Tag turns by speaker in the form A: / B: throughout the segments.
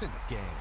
A: It's in the game.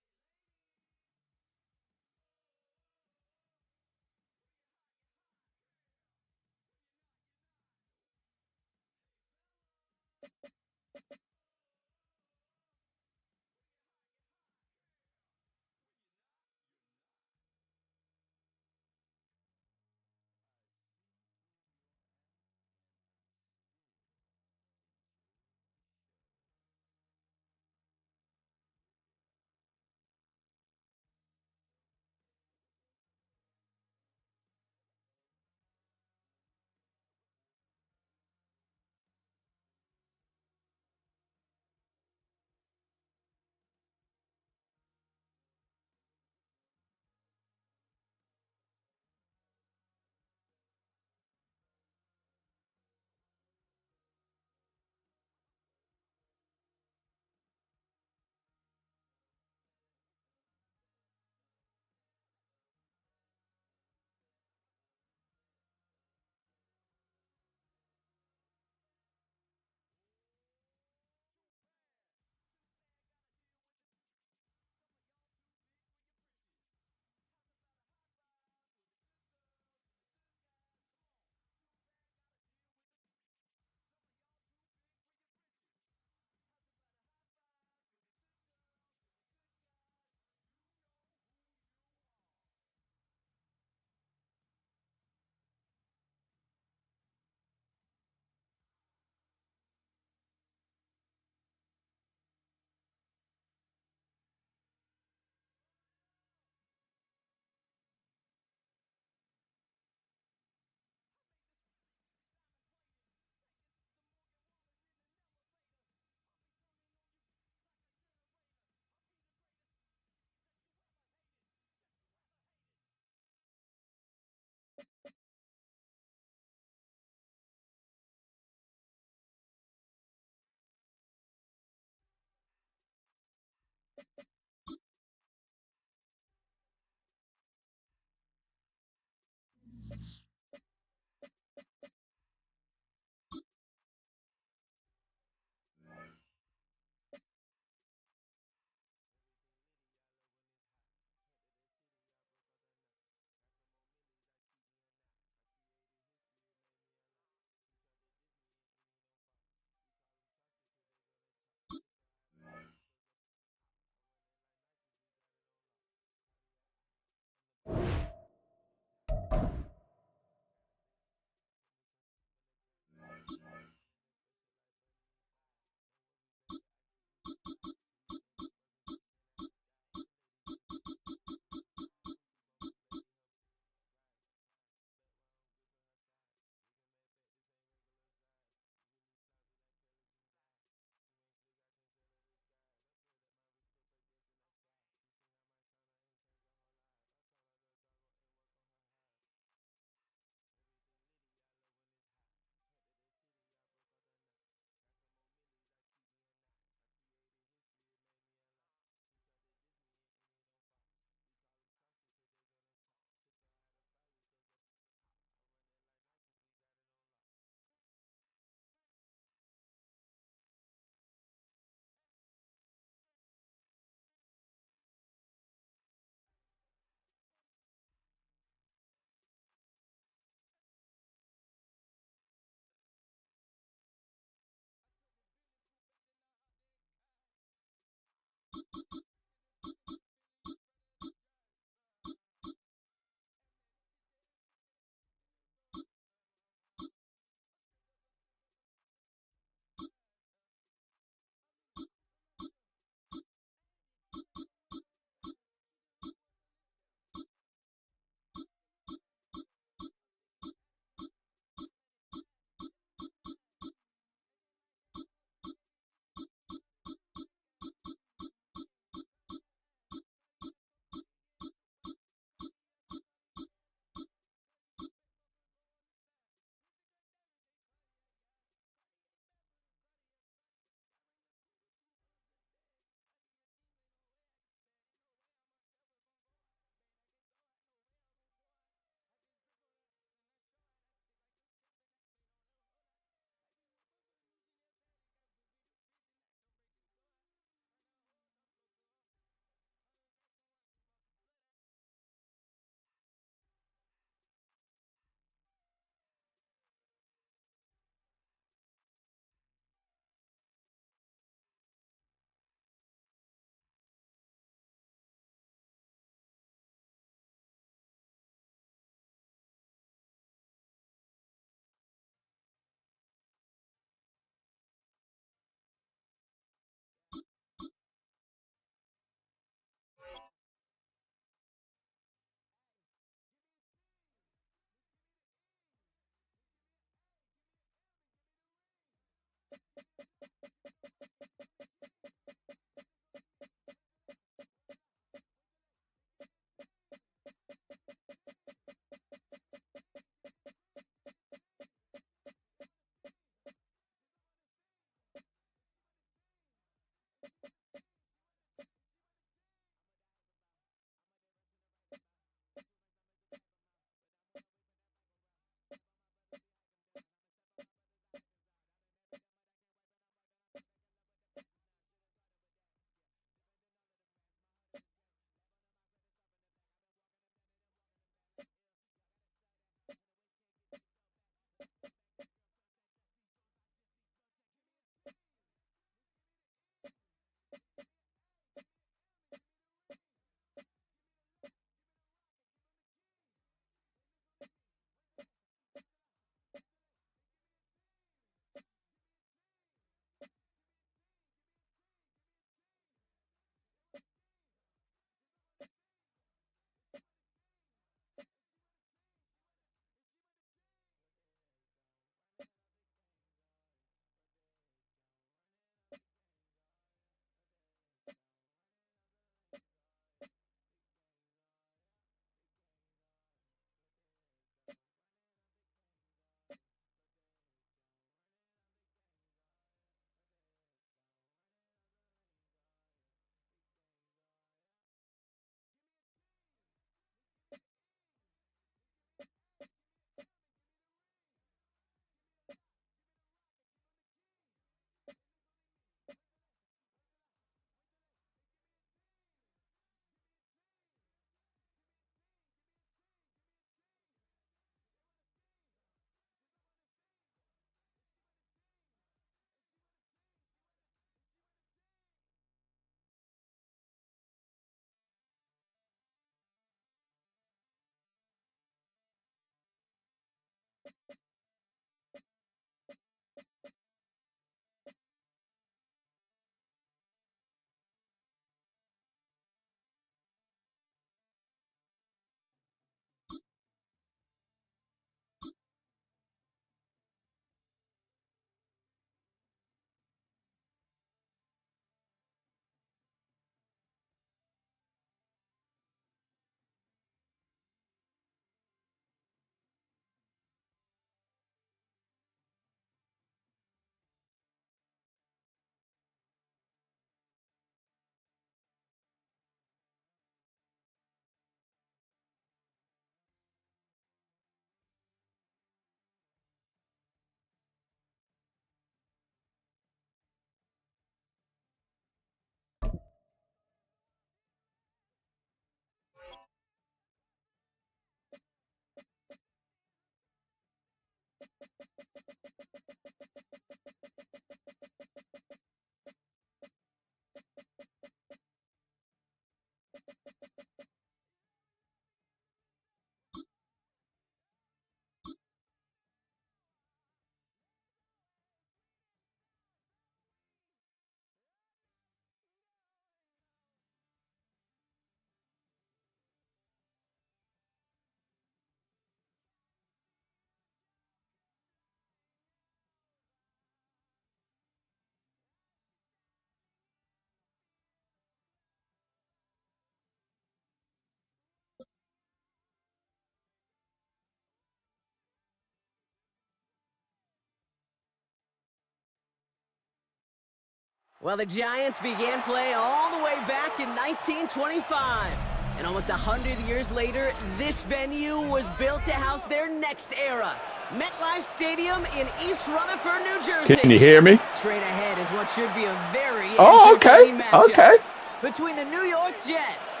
A: Well, the Giants began play all the way back in 1925. And almost 100 years later, this venue was built to house their next era. MetLife Stadium in East Rutherford, New Jersey.
B: Can you hear me?
A: Straight ahead is what should be a very entertaining matchup between the New York Jets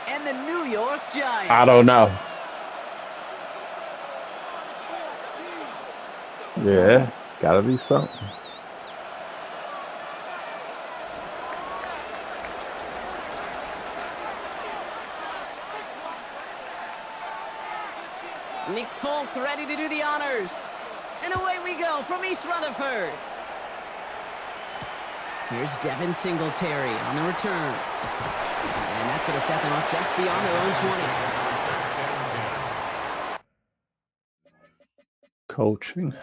A: and the New York Giants.
B: I don't know. Yeah, gotta be something.
A: Nick Folk ready to do the honors. And away we go from East Rutherford. Here's Devin Singletary on the return. And that's going to set them up just beyond their own 20.
B: Coaching.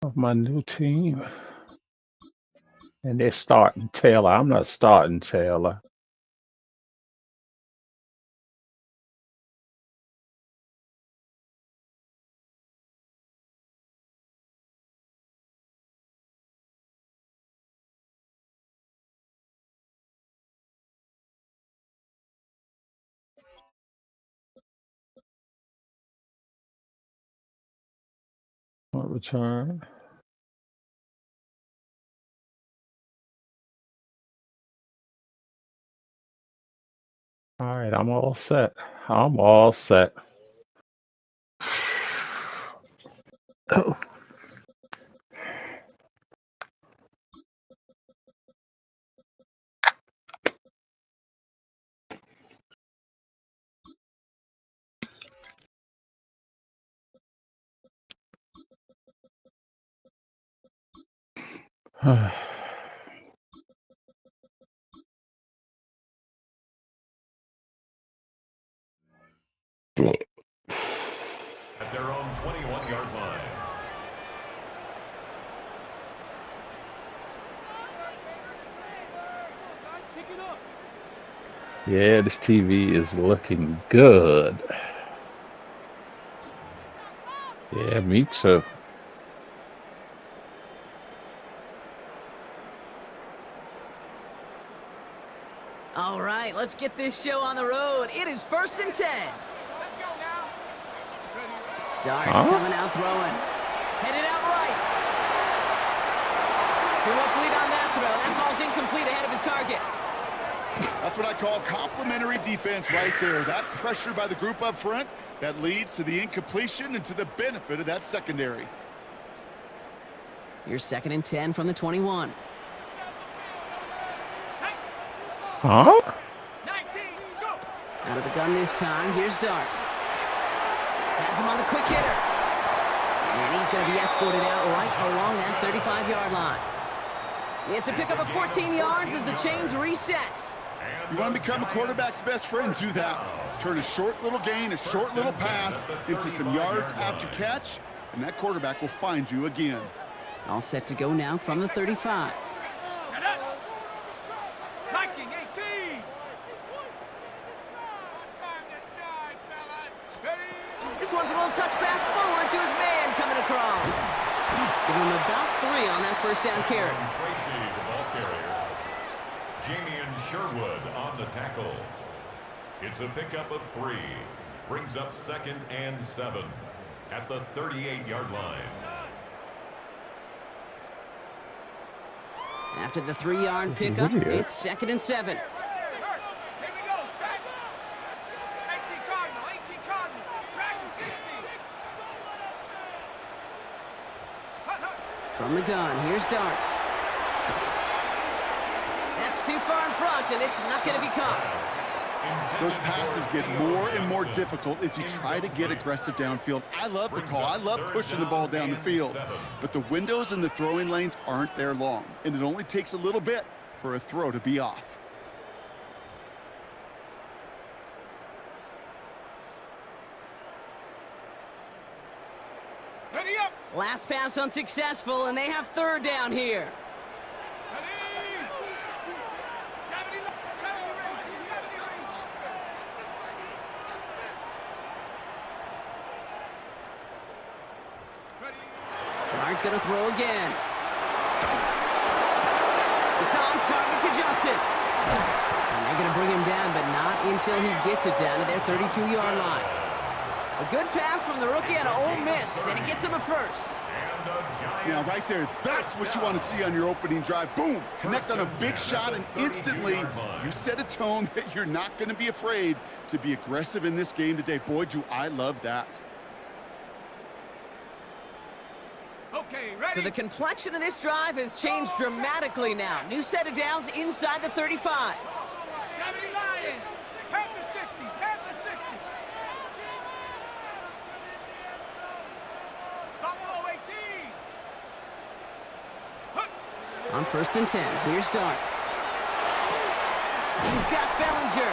B: of my new team. And they're starting Taylor. I'm not starting Taylor. What return? All right, I'm all set. I'm all set. Oh.
C: At their own 21-yard line.
B: Yeah, this TV is looking good. Yeah, me too.
A: All right, let's get this show on the road. It is 1st and 10. Darts coming out throwing. Headed out right. Too much lead on that throw. That ball's incomplete ahead of his target.
D: That's what I call complimentary defense right there. That pressure by the group up front, that leads to the incompletion and to the benefit of that secondary.
A: Here's 2nd and 10 from the 21.
B: Huh?
A: Out of the gun this time. Here's Dart. Has him on the quick hitter. And he's going to be escorted out right along that 35-yard line. It's a pickup of 14 yards as the chains reset.
D: You want to become a quarterback's best friend, do that. Turn a short little gain, a short little pass into some yards after catch, and that quarterback will find you again.
A: All set to go now from the 35. This one's a little touch pass forward to his man coming across. Give him about 3 on that first down carry.
C: Tracy, the ball carrier. Jamie Sherwood on the tackle. It's a pickup of 3. Brings up 2nd and 7 at the 38-yard line.
A: After the 3-yard pickup, it's 2nd and 7. From the gun, here's Dart. That's too far in front, and it's not going to be caught.
D: Those passes get more and more difficult as you try to get aggressive downfield. I love the call. I love pushing the ball down the field. But the windows in the throwing lanes aren't there long, and it only takes a little bit for a throw to be off.
A: Last pass unsuccessful, and they have 3rd down here. Dart gonna throw again. It's on target to Johnson. And they're gonna bring him down, but not until he gets it down to their 32-yard line. A good pass from the rookie out of Ole Miss, and it gets him a first.
D: Now, right there, that's what you want to see on your opening drive. Boom! Connect on a big shot, and instantly you set a tone that you're not going to be afraid to be aggressive in this game today. Boy, do I love that.
A: Okay, ready? So the complexion of this drive has changed dramatically now. New set of downs inside the 35.
E: 70 Lions, Panther 60, Panther 60. Buffalo 18.
A: On 1st and 10, here's Dart. He's got Bellinger.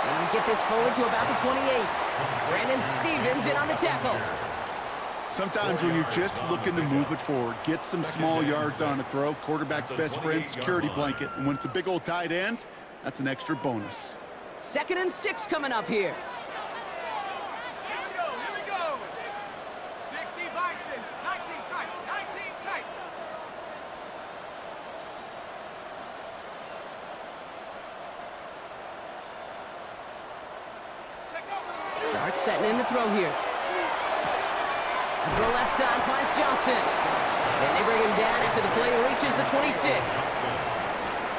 A: And he'll get this forward to about the 28. Brandon Stevens in on the tackle.
D: Sometimes when you're just looking to move it forward, get some small yards on a throw, quarterback's best friend, security blanket. And when it's a big old tight end, that's an extra bonus.
A: 2nd and 6 coming up here.
E: Here we go. 60 Bisons, 19 tight, 19 tight.
A: Dart setting in the throw here. To the left side finds Johnson. And they bring him down after the play reaches the 26.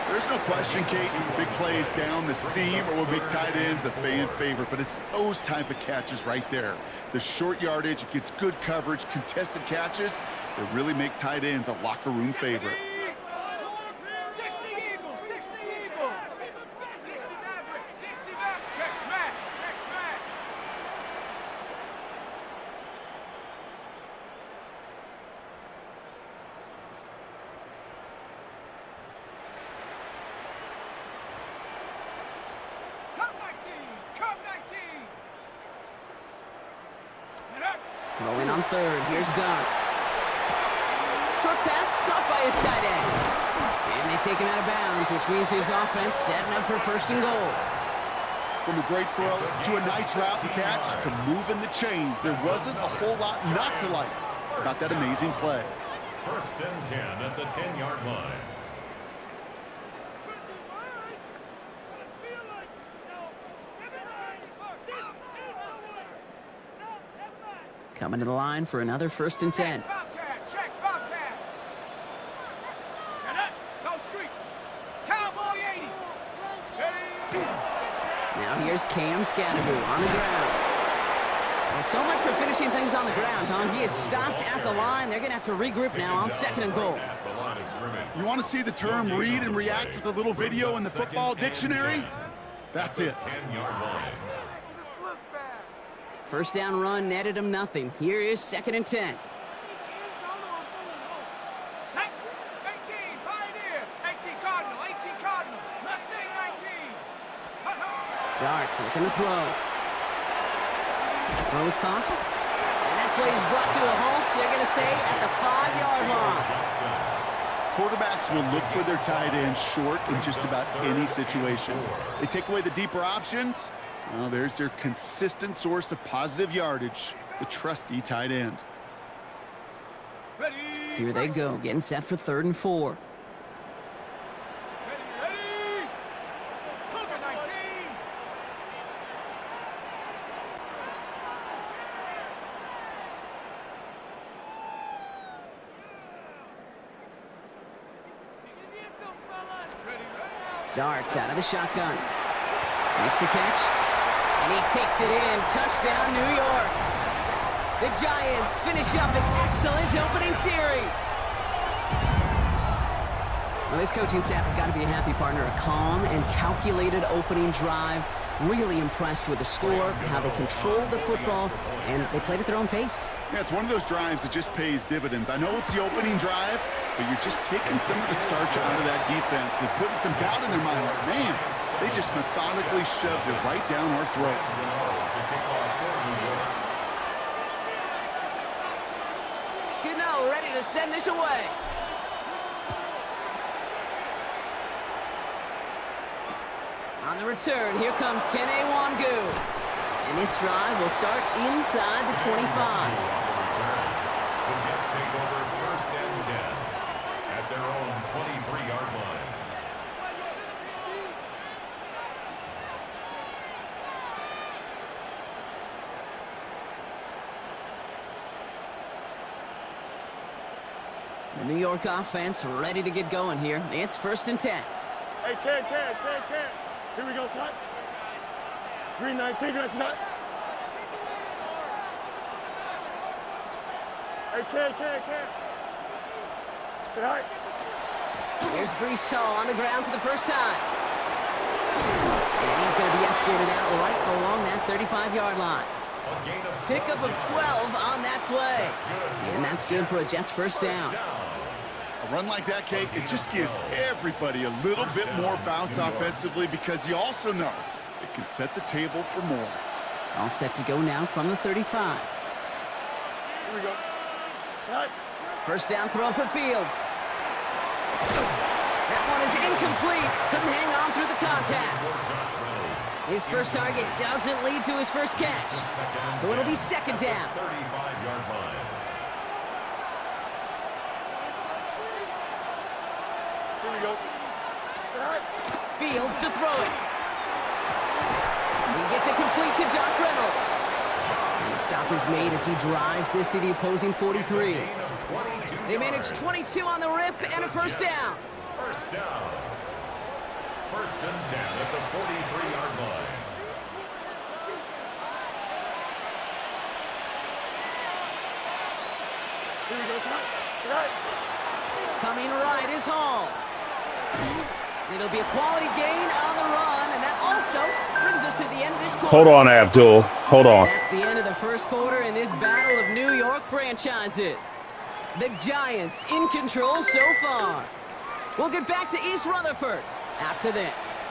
D: There's no question, Kate, big plays down the seam or with big tight ends a fan favorite, but it's those type of catches right there. The short yardage, it gets good coverage, contested catches that really make tight ends a locker room favorite.
E: 60 Eagles, 60 Eagles. 60 Maverick, 60 Maverick. Check smash, check smash. Cup 19, Cup 19. Get up.
A: Throwing on 3rd. Here's Dart. Short pass caught by his tight end. And they take him out of bounds, which means his offense setting up for 1st and goal.
D: From a great throw to a nice route and catch to moving the chains, there wasn't a whole lot not to like about that amazing play.
C: 1st and 10 at the 10-yard line.
A: Coming to the line for another 1st and 10.
E: Bobcat, check Bobcat. Set up, go street. Cowboy 80. Steady.
A: Now here's Cam Scatteroo on the ground. Well, so much for finishing things on the ground, huh? He is stopped at the line. They're going to have to regroup now on 2nd and goal.
C: The
D: You want to see the term read and react with a little video in the football dictionary? That's it.
C: 10-yard line.
A: 1st down run netted him nothing. Here is 2nd and 10.
E: Set. 18, Pioneer. 18 Cardinal, 18 Cardinal. Mustang 19.
A: Darts looking to throw. Throws caught. And that play is brought to a halt. They're going to say at the 5-yard line.
D: Quarterbacks will look for their tight end short in just about any situation. They take away the deeper options. Well, there's their consistent source of positive yardage, the trusty tight end.
E: Ready.
A: Here they go, getting set for 3rd and 4.
E: Ready. Cougar 19.
A: Darts out of the shotgun. Makes the catch. And he takes it in. Touchdown, New York. The Giants finish up an excellent opening series. Well, this coaching staff has got to be a happy partner. A calm and calculated opening drive. Really impressed with the score, how they controlled the football, and they played at their own pace.
D: Yeah, it's one of those drives that just pays dividends. I know it's the opening drive, but you're just taking some of the starch out of that defense and putting some doubt in their mind. Like, man, they just methodically shoved it right down our throat.
A: Gano ready to send this away. On the return, here comes Kene Wangu. And this drive will start inside the 25.
C: The Jets take over 1st and 10 at their own 23-yard line.
A: The New York offense ready to get going here. It's 1st and 10.
F: Hey, Ken. Here we go, son. Green 19, good son. Hey, Ken. Good night.
A: Here's Brees Hall on the ground for the first time. And he's going to be escorted out right along that 35-yard line. Pickup of 12 on that play. And that's good for a Jets 1st down.
D: A run like that, Kate, it just gives everybody a little bit more bounce offensively because you also know it can set the table for more.
A: All set to go now from the 35.
F: Here we go. Right.
A: First down throw for Fields. That one is incomplete. Couldn't hang on through the contact. His first target doesn't lead to his first catch. So it'll be second down.
C: 35-yard line.
F: Here we go. Right.
A: Fields to throw it. He gets it complete to Josh Reynolds. And the stop is made as he drives this to the opposing 43. They managed 22 on the rip and a first down.
C: First down. First and 10 at the 43-yard line.
F: Here we go, son. Right.
A: Coming right is Hall. It'll be a quality gain on the run, and that also brings us to the end of this quarter.
B: Hold on, Abdul. Hold on.
A: That's the end of the first quarter in this battle of New York franchises. The Giants in control so far. We'll get back to East Rutherford after this.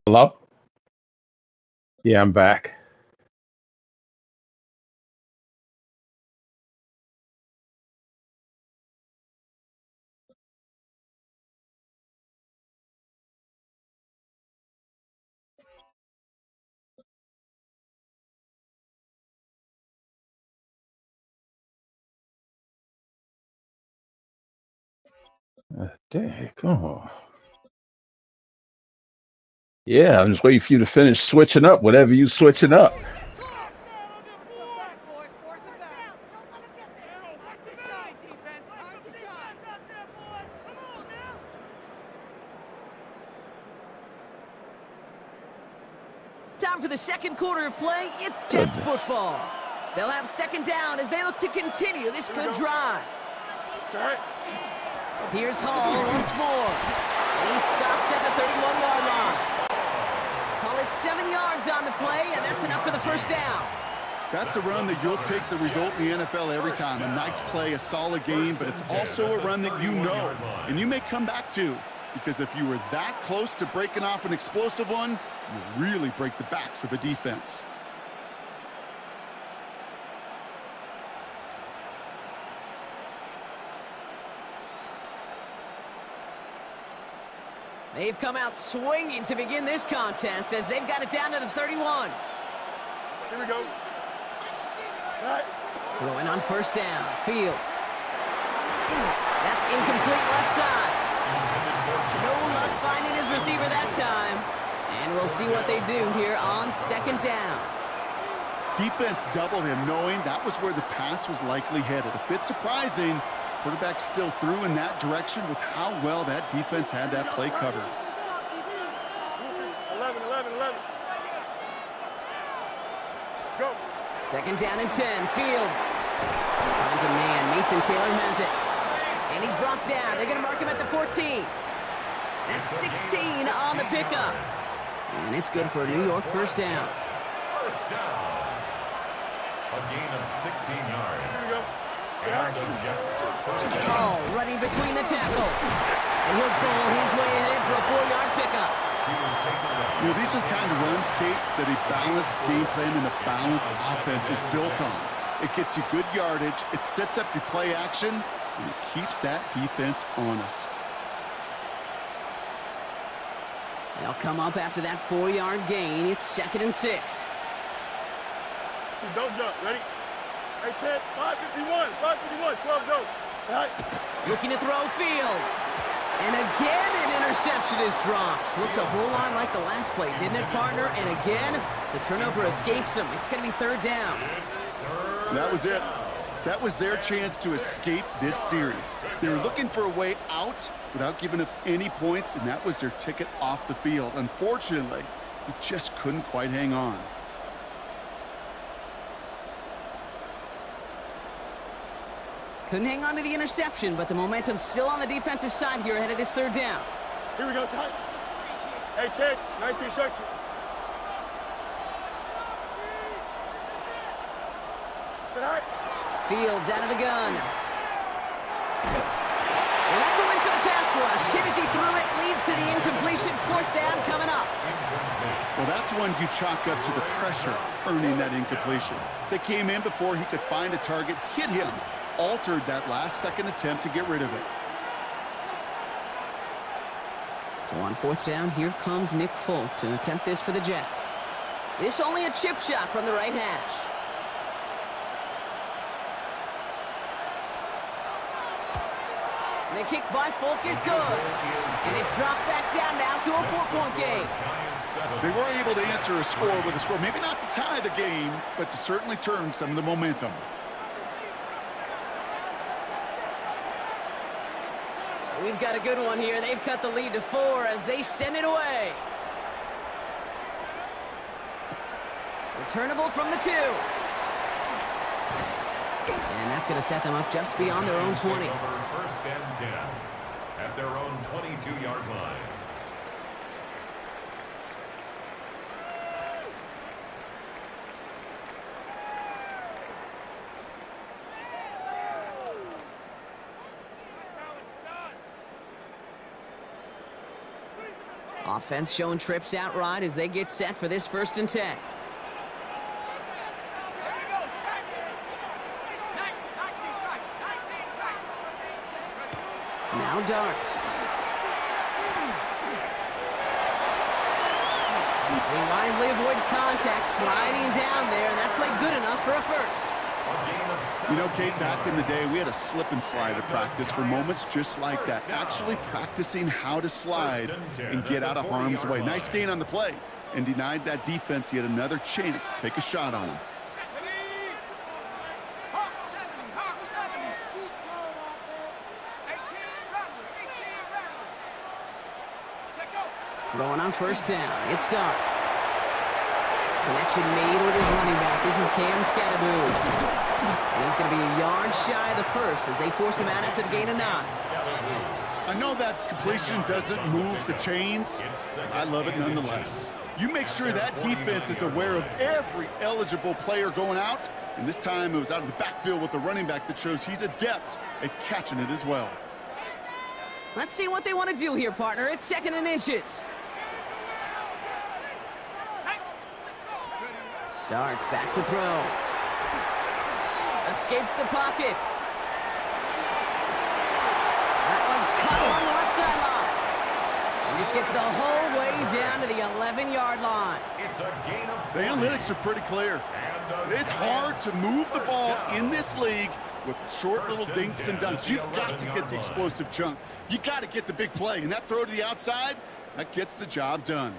B: Hello? Yeah, I'm back. Dang, come on. Yeah, I'm just waiting for you to finish switching up, whatever you switching up.
A: Time for the second quarter of play. It's Jets football. They'll have second down as they look to continue this good drive.
F: Right.
A: Here's Hall once more. And he's stopped at the 31-yard line. Call it 7 yards on the play, and that's enough for the first down.
D: That's a run that you'll take the result in the NFL every time. A nice play, a solid game, but it's also a run that you know, and you may come back to, because if you were that close to breaking off an explosive one, you really break the backs of a defense.
A: They've come out swinging to begin this contest as they've got it down to the 31.
F: Here we go. Right.
A: Throwing on first down. Fields. That's incomplete left side. No luck finding his receiver that time. And we'll see what they do here on second down.
D: Defense doubled him, knowing that was where the pass was likely headed. A bit surprising. Quarterback still threw in that direction with how well that defense had that play covered.
F: 11, 11, 11. Go.
A: Second down and 10. Fields finds a man. Mason Taylor has it. And he's brought down. They're going to mark him at the 14. That's 16 on the pickup. And it's good for a New York first down.
C: First down. A gain of 16 yards.
F: Here we go.
C: And the Jets first down.
A: Oh, running between the tackles. And he'll pull his way ahead for a 4-yard pickup.
C: He was taken away.
D: You know, these are the kind of runs, Kate, that a balanced game plan and a balanced offense is built on. It gets you good yardage, it sets up your play action, and it keeps that defense honest.
A: They'll come up after that 4-yard gain. It's 2nd and 6.
F: Don't jump. Ready? Hey, Ted, 551, 551, 12, go. Right.
A: Looking to throw Fields. And again, an interception is dropped. Looked a whole lot like the last play, didn't it, partner? And again, the turnover escapes him. It's going to be 3rd down.
D: That was it. That was their chance to escape this series. They were looking for a way out without giving up any points, and that was their ticket off the field. Unfortunately, he just couldn't quite hang on.
A: Couldn't hang on to the interception, but the momentum's still on the defensive side here ahead of this 3rd down.
F: Here we go, son. Hey, kid, 19 instruction. Sit high.
A: Fields out of the gun. And that's a win for the pass rush. Hit as he threw it, leads to the incompletion. 4th down coming up.
D: Well, that's one you chalk up to the pressure earning that incompletion. They came in before he could find a target, hit him, altered that last-second attempt to get rid of it.
A: So on 4th down, here comes Nick Folk to attempt this for the Jets. This only a chip shot from the right hash. The kick by Folk is good. And it's dropped back down now to a 4-point game.
D: They were able to answer a score with a score, maybe not to tie the game, but to certainly turn some of the momentum.
A: We've got a good one here. They've cut the lead to 4 as they send it away. Returnable from the 2. And that's going to set them up just beyond their own 20.
C: First and 10 at their own 22-yard line.
A: Offense showing trips out right as they get set for this 1st and 10. Now Dart. He wisely avoids contact, sliding down there, and that played good enough for a 1st.
D: You know, Kate, back in the day, we had a slip and slide at practice for moments just like that. Actually practicing how to slide and get out of harm's way. Nice gain on the play, and denied that defense yet another chance to take a shot on him.
A: Throwing on 1st down, it's Dart. Connection made with his running back. This is Cam Scattaboo. And he's going to be a yard shy of the 1st as they force him out after the gain of 9.
D: I know that completion doesn't move the chains. I love it nonetheless. You make sure that defense is aware of every eligible player going out, and this time it was out of the backfield with the running back that shows he's adept at catching it as well.
A: Let's see what they want to do here, partner. It's 2nd and inches. Darts back to throw. Escapes the pocket. That one's cut along the left sideline. And this gets the whole way down to the 11-yard line.
C: It's a gain of
D: The analytics are pretty clear. It's hard to move the ball in this league with short little dinks and dunks. You've got to get the explosive chunk. You got to get the big play. And that throw to the outside, that gets the job done.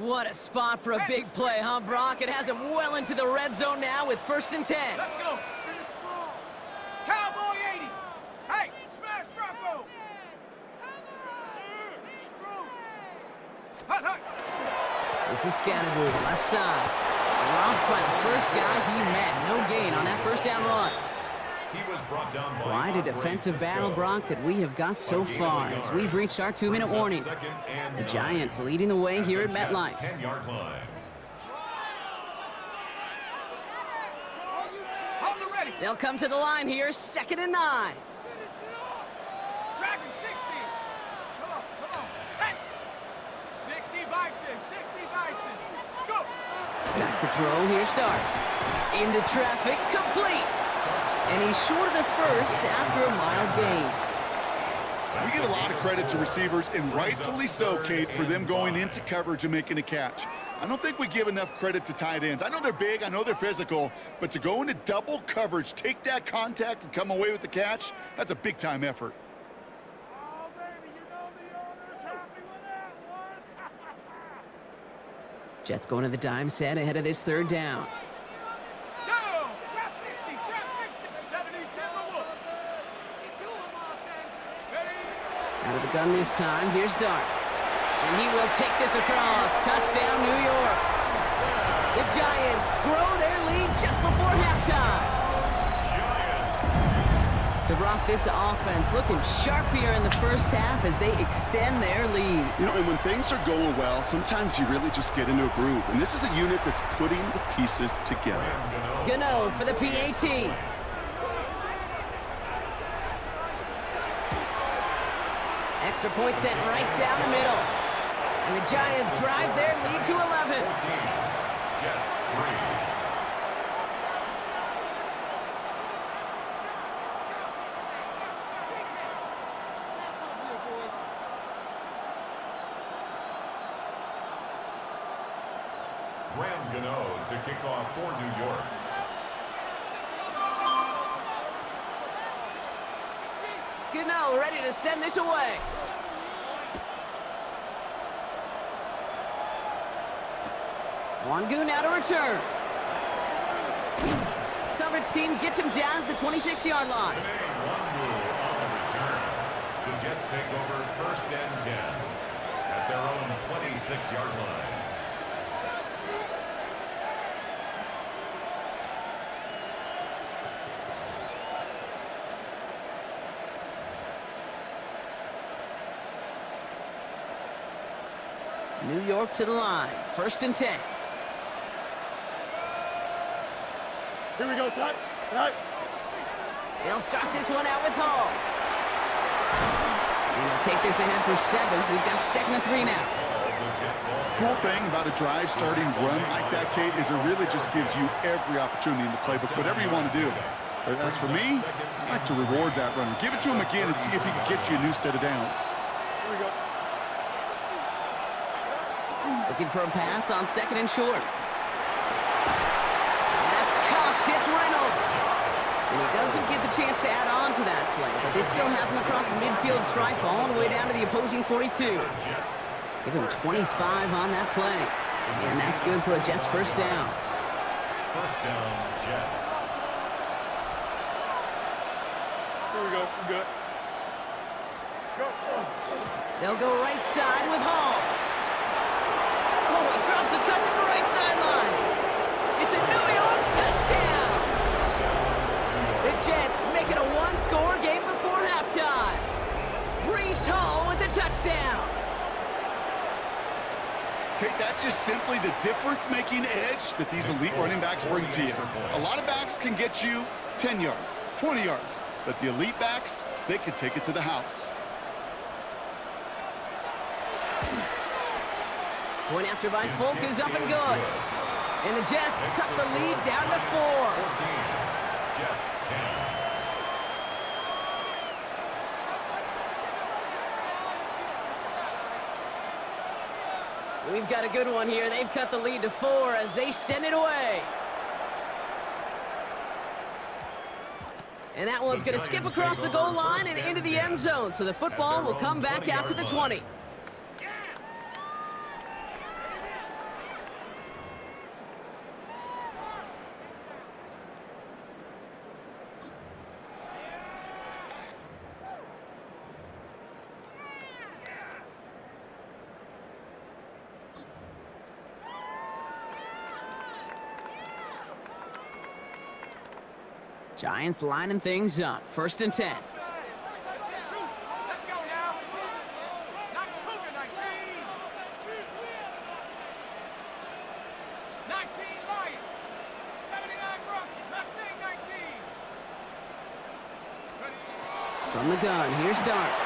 A: What a spot for a big play, huh, Brock? It has him well into the red zone now with 1st and 10.
E: Let's go. Cowboy 80. Hey, smash Bronco. Hut, hut.
A: This is Scattergood, left side. Dropped by the first guy he met. No gain on that 1st down run.
C: He was brought down by
A: Quite a defensive battle, Brock, that we have got so far as we've reached our 2-minute warning. The Giants leading the way here at MetLife.
C: 10-yard line.
E: Hold it ready.
A: They'll come to the line here, 2nd and 9.
E: Dragon 60. Come on. Set. 60 Bison. 60 Bison. Let's go.
A: Back to throw, here starts. Into traffic, complete. And he's short of the 1st after a mild gain.
D: We give a lot of credit to receivers, and rightfully so, Kate, for them going into coverage and making a catch. I don't think we give enough credit to tight ends. I know they're big, I know they're physical, but to go into double coverage, take that contact, and come away with the catch, that's a big-time effort.
E: Oh, baby, you know the owner's happy with that one.
A: Jets going to the dime set ahead of this 3rd down.
E: Go! Trap 60, trap 60. 70, Timberwolf.
A: Out of the gun this time, here's Dart. And he will take this across. Touchdown, New York. The Giants grow their lead just before halftime. So, Brock, this offense looking sharp here in the 1st half as they extend their lead.
D: You know, and when things are going well, sometimes you really just get into a groove. And this is a unit that's putting the pieces together.
A: Gano for the PAT. Extra point sent right down the middle. And the Giants drive their lead to 11.
C: 14. Jets 3. Graham Gano to kick off for New York.
A: Gano ready to send this away. Wangu now to return. Coverage team gets him down at the 26-yard line.
C: Wangu on the return. The Jets take over 1st and 10 at their own 26-yard line.
A: New York to the line. 1st and 10.
F: Here we go, son. Right.
A: They'll start this one out with Hall. And they'll take this ahead for 7. We've got 2nd and 3 now.
D: Cool thing about a drive starting run like that, Kate, is it really just gives you every opportunity in the playbook, whatever you want to do. But as for me, I like to reward that runner. Give it to him again and see if he can get you a new set of downs.
F: Here we go.
A: Looking for a pass on 2nd and short. That's caught. It's Reynolds. And he doesn't get the chance to add on to that play, but this still has him across the midfield stripe all the way down to the opposing 42. Give him 25 on that play. And that's good for a Jets 1st down.
C: 1st down, Jets.
F: Here we go. We're good. Go.
A: They'll go right side with Hall. Oh, he drops a cut to the right sideline. It's a New York touchdown. The Jets make it a 1-score game before halftime. Breece Hall with the touchdown.
D: Okay, that's just simply the difference-making edge that these elite running backs bring to you. A lot of backs can get you 10 yards, 20 yards, but the elite backs, they can take it to the house.
A: Point after by Folk is up and good. And the Jets cut the lead down to 4.
C: 14. Jets 10.
A: We've got a good one here. They've cut the lead to 4 as they send it away. And that one's going to skip across the goal line and into the end zone. So the football will come back out to the 20. Giants lining things up. 1st and 10.
E: Let's go now. Not Cougar 19. 19 Lion. 79 Bronx. Mustang 19.
A: From the gun, here's Dart.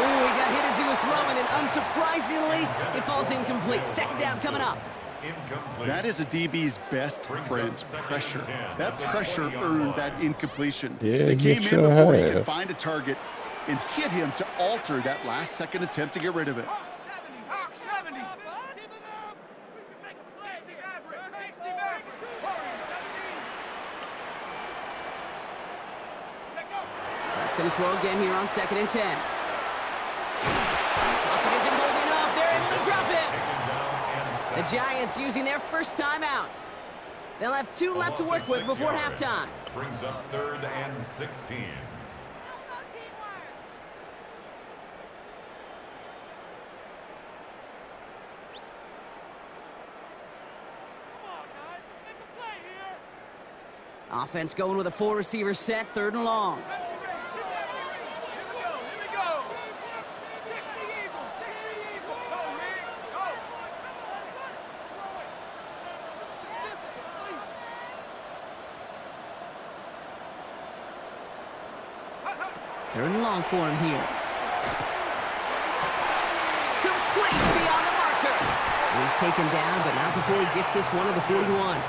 A: Ooh, he got hit as he was throwing, and unsurprisingly, it falls incomplete. 2nd down coming up.
C: Incomplete.
D: That is a DB's best friend, pressure. That pressure earned that incompletion.
B: Yeah,
D: They came
B: you
D: in
B: sure
D: before he
B: have.
D: could find a target and hit him to alter that last-second attempt to get rid of it.
E: Hawk 70. Hawk 70. 60 Maverick. 60 Maverick. Warrior 70. Check up.
A: That's going to throw again here on 2nd and 10. Pocket isn't holding up. They're able to drop it. The Giants using their first timeout. They'll have 2 left to work with before halftime.
C: Brings up 3rd and 16.
A: Offense going with a 4-receiver set, 3rd and long.
E: Here we go. 60 Eagles. 60 Eagles. Go, Rick. Go.
A: Third and long for him here. Complete beyond the marker. And he's taken down, but not before he gets this one to the 41.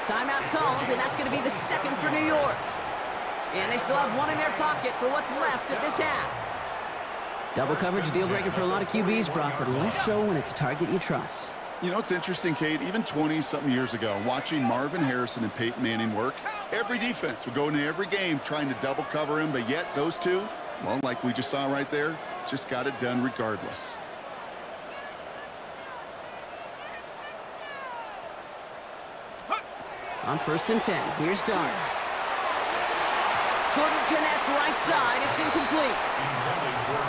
A: Timeout called, and that's going to be the 2nd for New York. And they still have 1 in their pocket for what's left of this half. Double coverage, deal breaker for a lot of QBs, Brock, but less so when it's a target you trust.
D: You know, it's interesting, Kate, even 20-something years ago, watching Marvin Harrison and Peyton Manning work, every defense would go into every game trying to double cover him, but yet those two, well, like we just saw right there, just got it done regardless.
A: On 1st and 10, here's Dart. Couldn't connect right side, it's incomplete.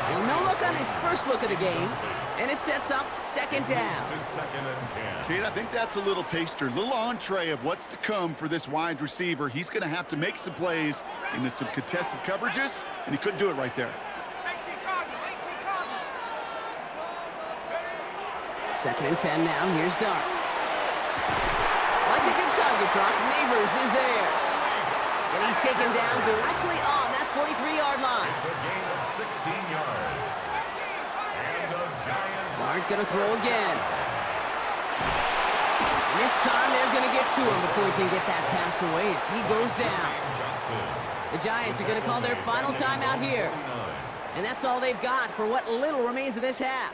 A: Well, no look on his first look of the game, and it sets up 2nd down.
C: To 2nd and 10.
D: Kate, I think that's a little taster, a little entree of what's to come for this wide receiver. He's going to have to make some plays into some contested coverages, and he couldn't do it right there.
E: 18 Cardinal. 18 Cardinal.
A: 2nd and 10 now, here's Dart. Like a good target, Brock. Neighbors is there. And he's taken down directly on that 43-yard line.
C: It's a gain of 16 yards. And the Giants.
A: Bart gonna throw again. And this time they're gonna get to him before he can get that pass away as he goes down.
C: Johnson.
A: The Giants are gonna call their final timeout here. And that's all they've got for what little remains of this half.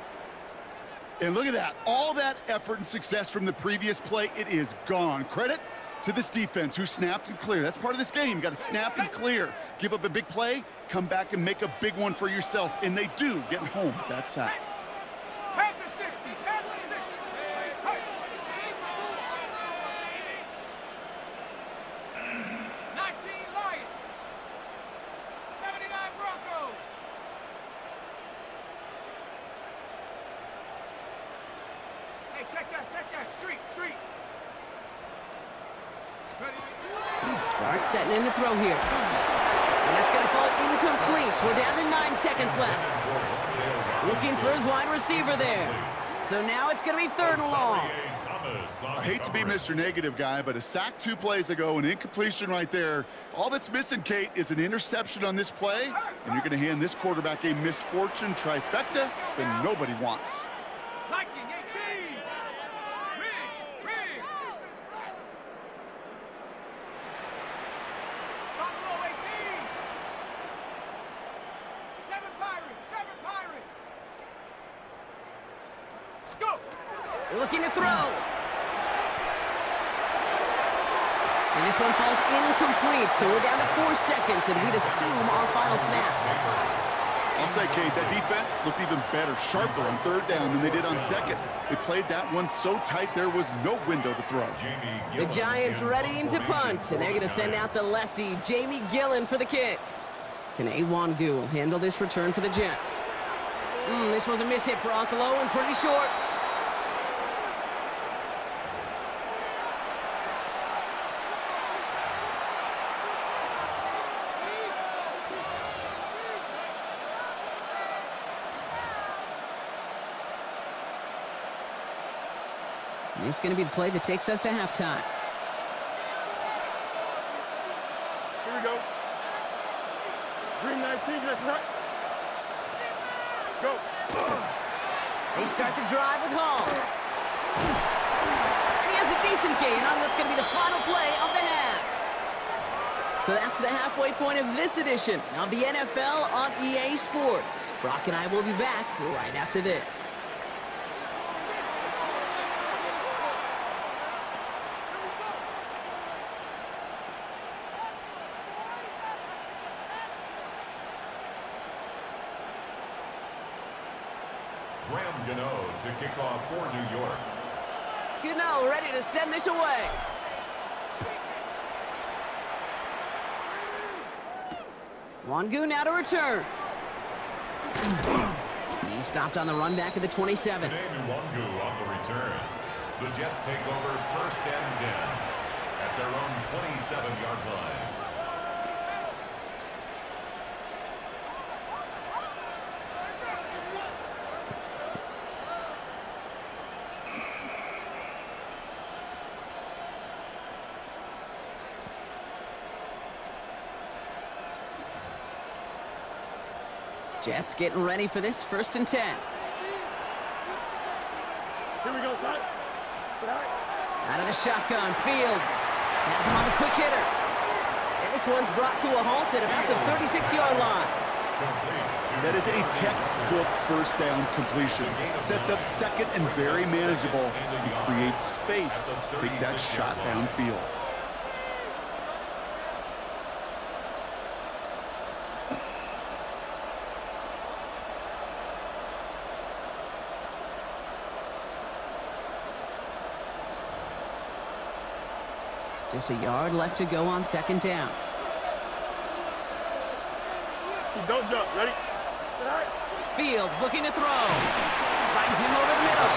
D: And look at that. All that effort and success from the previous play, it is gone. Credit to this defense who snapped and cleared. That's part of this game. You got to snap and clear. Give up a big play, come back and make a big one for yourself. And they do, getting home with that sack.
E: Panther 60. Panther 60. 19 Lion. 79 Bronco. Hey, check that. Street.
A: Dart setting in the throw here. And that's going to fall incomplete. We're down to 9 seconds left. Looking for his wide receiver there. So now it's going to be 3rd and long.
D: I hate to be Mr. Negative guy, but a sack 2 plays ago, an incompletion right there. All that's missing, Kate, is an interception on this play, and you're going to hand this quarterback a misfortune trifecta that nobody wants.
E: Viking 18. Riggs. Buffalo 18. 7 Pirates. Go.
A: Looking to throw. And this one falls incomplete, so we're down to 4 seconds, and we'd assume our final snap.
D: I'll say, Kate, that defense looked even better, sharper on 3rd down than they did on 2nd. They played that one so tight there was no window to throw.
A: The Giants readying to punt, and they're going to send out the lefty, Jamie Gillen, for the kick. Can Awangu handle this return for the Jets? This was a miss-hit, Brock, low and pretty short. This is going to be the play that takes us to halftime.
F: Here we go. Green 19, let's hot. Go.
A: They start the drive with Hall. And he has a decent gain on what's going to be the final play of the half. So that's the halfway point of this edition of the NFL on EA Sports. Brock and I will be back right after this.
C: To kick off for New York.
A: Gano ready to send this away. Wangu now to return. He stopped on the run back at the 27.
C: Today, Wangu on the return. The Jets take over 1st and 10 at their own 27-yard line.
A: Jets getting ready for this 1st and 10.
F: Here we go, son.
A: Out of the shotgun, Fields has him on the quick hitter. And this one's brought to a halt at about the 36-yard line.
D: That is a textbook first down completion. Sets up second and very manageable. He creates space to take that shot downfield.
A: Just a yard left to go on 2nd down.
F: Don't jump. Ready?
A: Fields looking to throw. Finds him over the middle.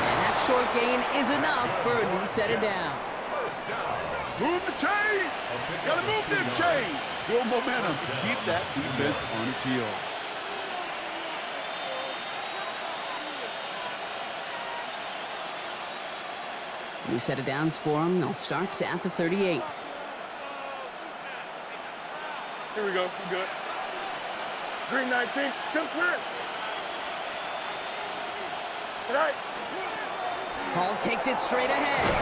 A: And that short gain is enough for a new set of downs.
D: Move the chains! Gotta move them chains! Build momentum to keep that defense on its heels.
A: New set of downs for them. They'll start at the 38.
F: Here we go. We good. Green 19. Chip split. Tonight.
A: Hall takes it straight ahead.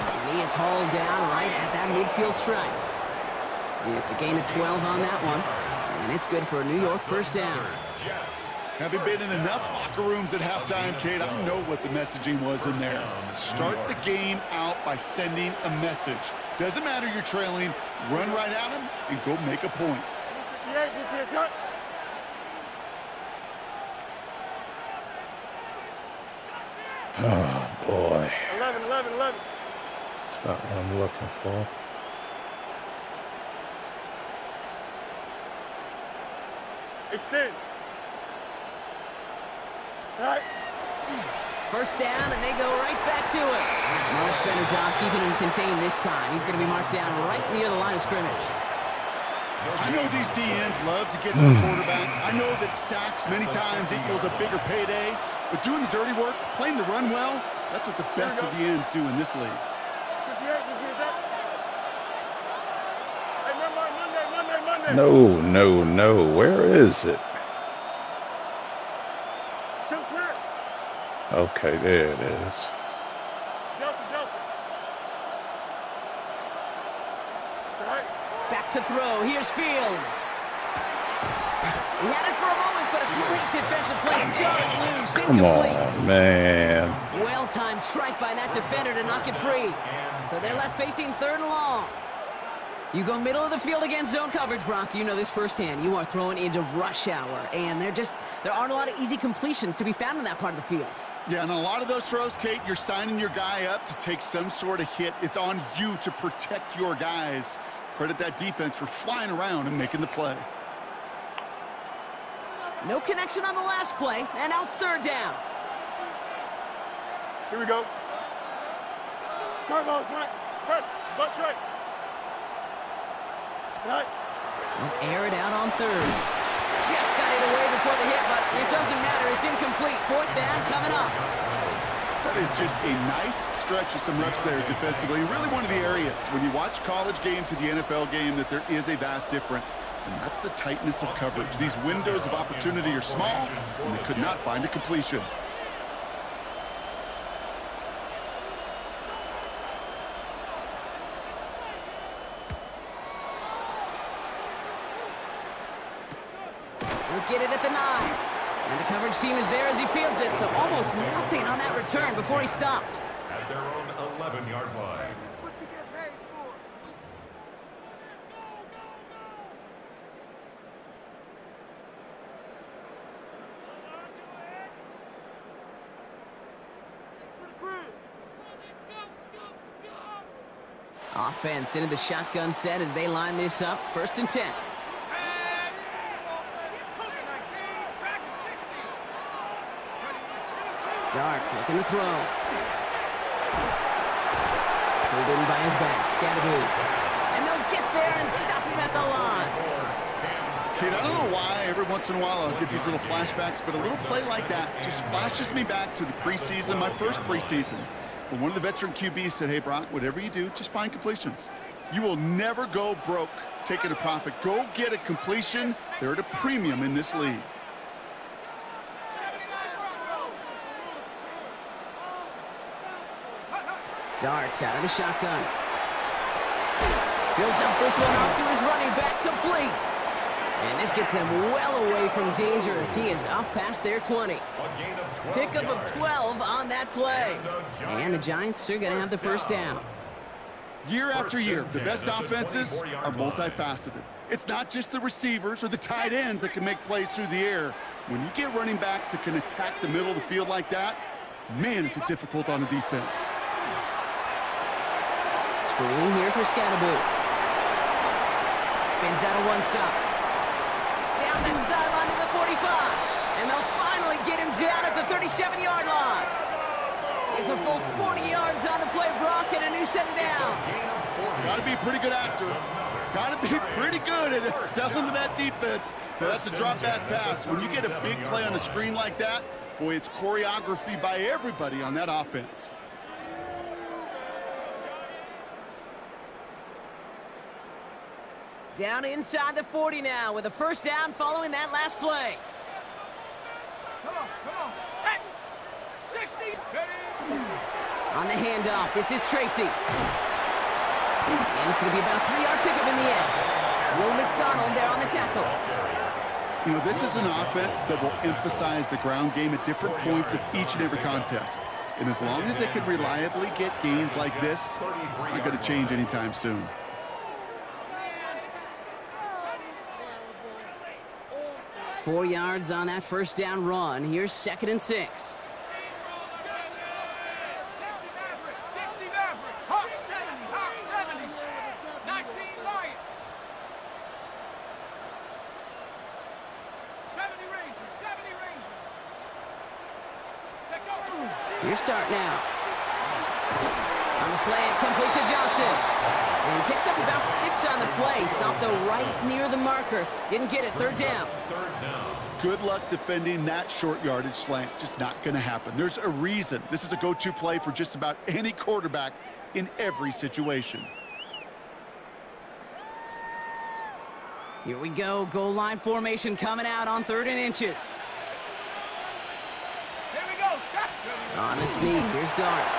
A: And he is hauled down right at that midfield stripe. It's a gain of 12 on that one. And it's good for a New York 1st down.
D: Having been in enough locker rooms at halftime, Kate, I know what the messaging was in there. Start the game out by sending a message. Doesn't matter you're trailing, run right at them and go make a point.
B: Oh, boy.
F: 11.
B: That's not what I'm looking for.
F: Extend. Right.
A: 1st down, and they go right back to it. Much better job keeping him contained this time. He's going to be marked down right near the line of scrimmage.
D: I know these DNs love to get to the quarterback. I know that sacks many times equals a bigger payday, but doing the dirty work, playing the run well, that's what the best of the ends do in this league.
F: 58, hey, Monday.
B: No. Where is it?
F: Chip split.
B: Okay, there it is.
F: Delta. Right.
A: Back to throw. Here's Fields. He had it for a moment, but a great defensive play to jar it loose.
B: Come
A: Incomplete.
B: on, man.
A: Well-timed strike by that defender to knock it free. So they're left facing 3rd and long. You go middle of the field against zone coverage, Brock. You know this firsthand. You are throwing into rush hour, and there aren't a lot of easy completions to be found in that part of the field.
D: Yeah, and a lot of those throws, Kate, you're signing your guy up to take some sort of hit. It's on you to protect your guys. Credit that defense for flying around and making the play.
A: No connection on the last play, and now it's 3rd down.
F: Here we go. Turbo, right. Press, butt straight. Right.
A: We'll air it out on 3rd. Just got it away before the hit, but doesn't matter. It's incomplete. Fourth down coming up.
D: That is just a nice stretch of some reps there defensively. Really one of the areas when you watch college game to the NFL game that there is a vast difference, and that's the tightness of coverage. These windows of opportunity are small, and they could not find a completion.
A: He'll get it at the 9. And the coverage team is there as he fields it, so almost nothing on that return before he stopped.
C: At their own 11-yard line.
E: What you get paid for?
A: Offense into the shotgun set as they line this up. 1st and 10. Darks looking to throw. Pulled in by his back, Scatterby. And they'll get there and stop him at the line.
D: Kate, I don't know why every once in a while I'll get these little flashbacks, but a little play like that just flashes me back to the preseason, my first preseason. When one of the veteran QBs said, hey, Brock, whatever you do, just find completions. You will never go broke taking a profit. Go get a completion. They're at a premium in this league.
A: Darts out of the shotgun. He'll dump this one off to his running back, complete. And this gets them well away from danger as he is up past their 20. Pickup of 12 on that play. And the Giants are going to have the first down.
D: Year after year, the best offenses are multifaceted. It's not just the receivers or the tight ends that can make plays through the air. When you get running backs that can attack the middle of the field like that, man, is it difficult on the defense.
A: Screen here for Scatterby. Spins out of one stop. Down the sideline to the 45. And they'll finally get him down at the 37-yard line. It's a full 40 yards on the play, Brock, and a new set of downs.
D: Got to be a pretty good actor. Got to be pretty good at selling to that defense. That's a drop-back pass. When you get a big play on a screen like that, boy, it's choreography by everybody on that offense.
A: Down inside the 40 now with a first down following that last play.
E: Come on, set. 60.
A: On the handoff, this is Tracy. And it's going to be about a 3-yard pickup in the end. Will McDonald there on the tackle.
D: You know, this is an offense that will emphasize the ground game at different points of each and every contest. And as long as they can reliably get gains like this, it's not going to change anytime soon.
A: Four yards on that first down run. Here's 2nd and 6.
E: 60 Maverick. Hawk 70. 19 Lion. 70 Ranger. Set go.
A: Here's start now. On the slant, complete to Johnson. And he picks up about 6 on the play. Stopped though right near the marker. Didn't get it. Third down.
D: Good luck defending that short yardage slant. Just not going to happen. There's a reason. This is a go-to play for just about any quarterback in every situation.
A: Here we go. Goal line formation coming out on 3rd and inches.
E: Here we go. Set.
A: On the sneak. Here's Dart.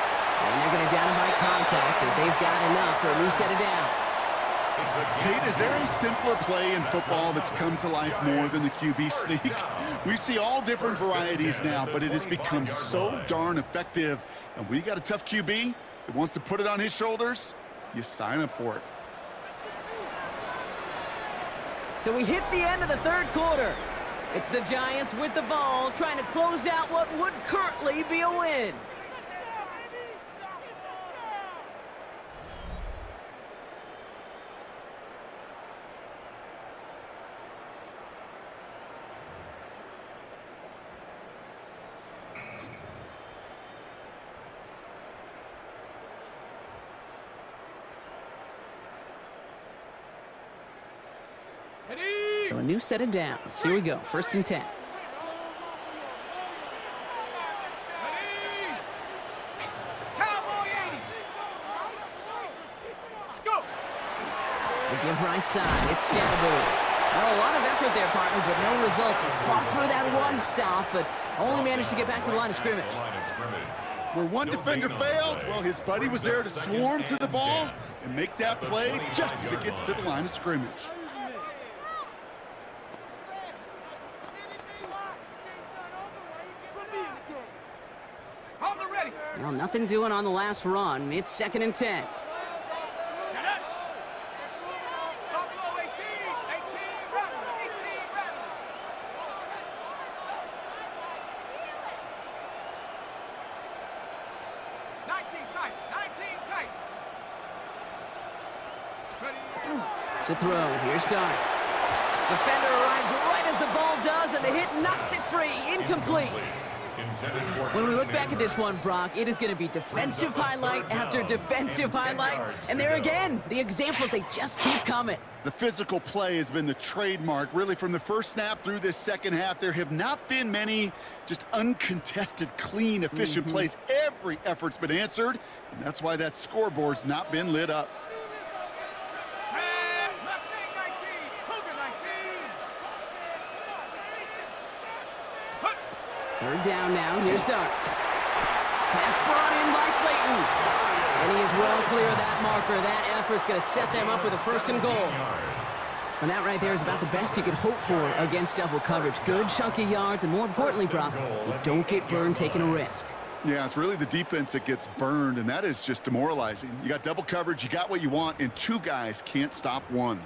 A: And they're going to down him by contact as they've got enough for a new set of downs.
D: Kate, is there a simpler play in football that's come to life more than the QB sneak? We see all different varieties now, but it has become so darn effective. And when you got a tough QB that wants to put it on his shoulders, you sign up for it.
A: So we hit the end of the 3rd quarter. It's the Giants with the ball trying to close out what would currently be a win. So a new set of downs. Here we go. 1st and 10. Give right side. It's Scatterbo. Well, a lot of effort there, partner, but no results. Fought through that one stop, but only managed to get back to the line of scrimmage.
D: Where one defender failed, well, his buddy was there to swarm to the ball and make that play just as it gets to the line of scrimmage.
E: Hold the ready.
A: Well, nothing doing on the last run. It's 2nd and 10.
E: Buffalo 18, 18, 18, 19 tight, 19 tight. Ready.
A: To throw. Here's Dart. Defender arrives right as the ball does, and the hit knocks it free. Incomplete. When we look back at this one, Brock, it is going to be defensive highlight after defensive highlight. And there again, the examples, they just keep coming.
D: The physical play has been the trademark, really, from the first snap through this second half. There have not been many just uncontested, clean, efficient plays. Every effort's been answered, and that's why that scoreboard's not been lit up.
E: Mustang 19, Cougar 19.
A: 3rd down now. Here's Dart. Pass brought in by Slayton. And he is well clear of that marker. That effort's going to set them up with a 1st and goal. And that right there is about the best you could hope for against double coverage. Good chunky yards, and more importantly, Brock, you don't get burned taking a risk.
D: Yeah, it's really the defense that gets burned, and that is just demoralizing. You got double coverage, you got what you want, and 2 guys can't stop one.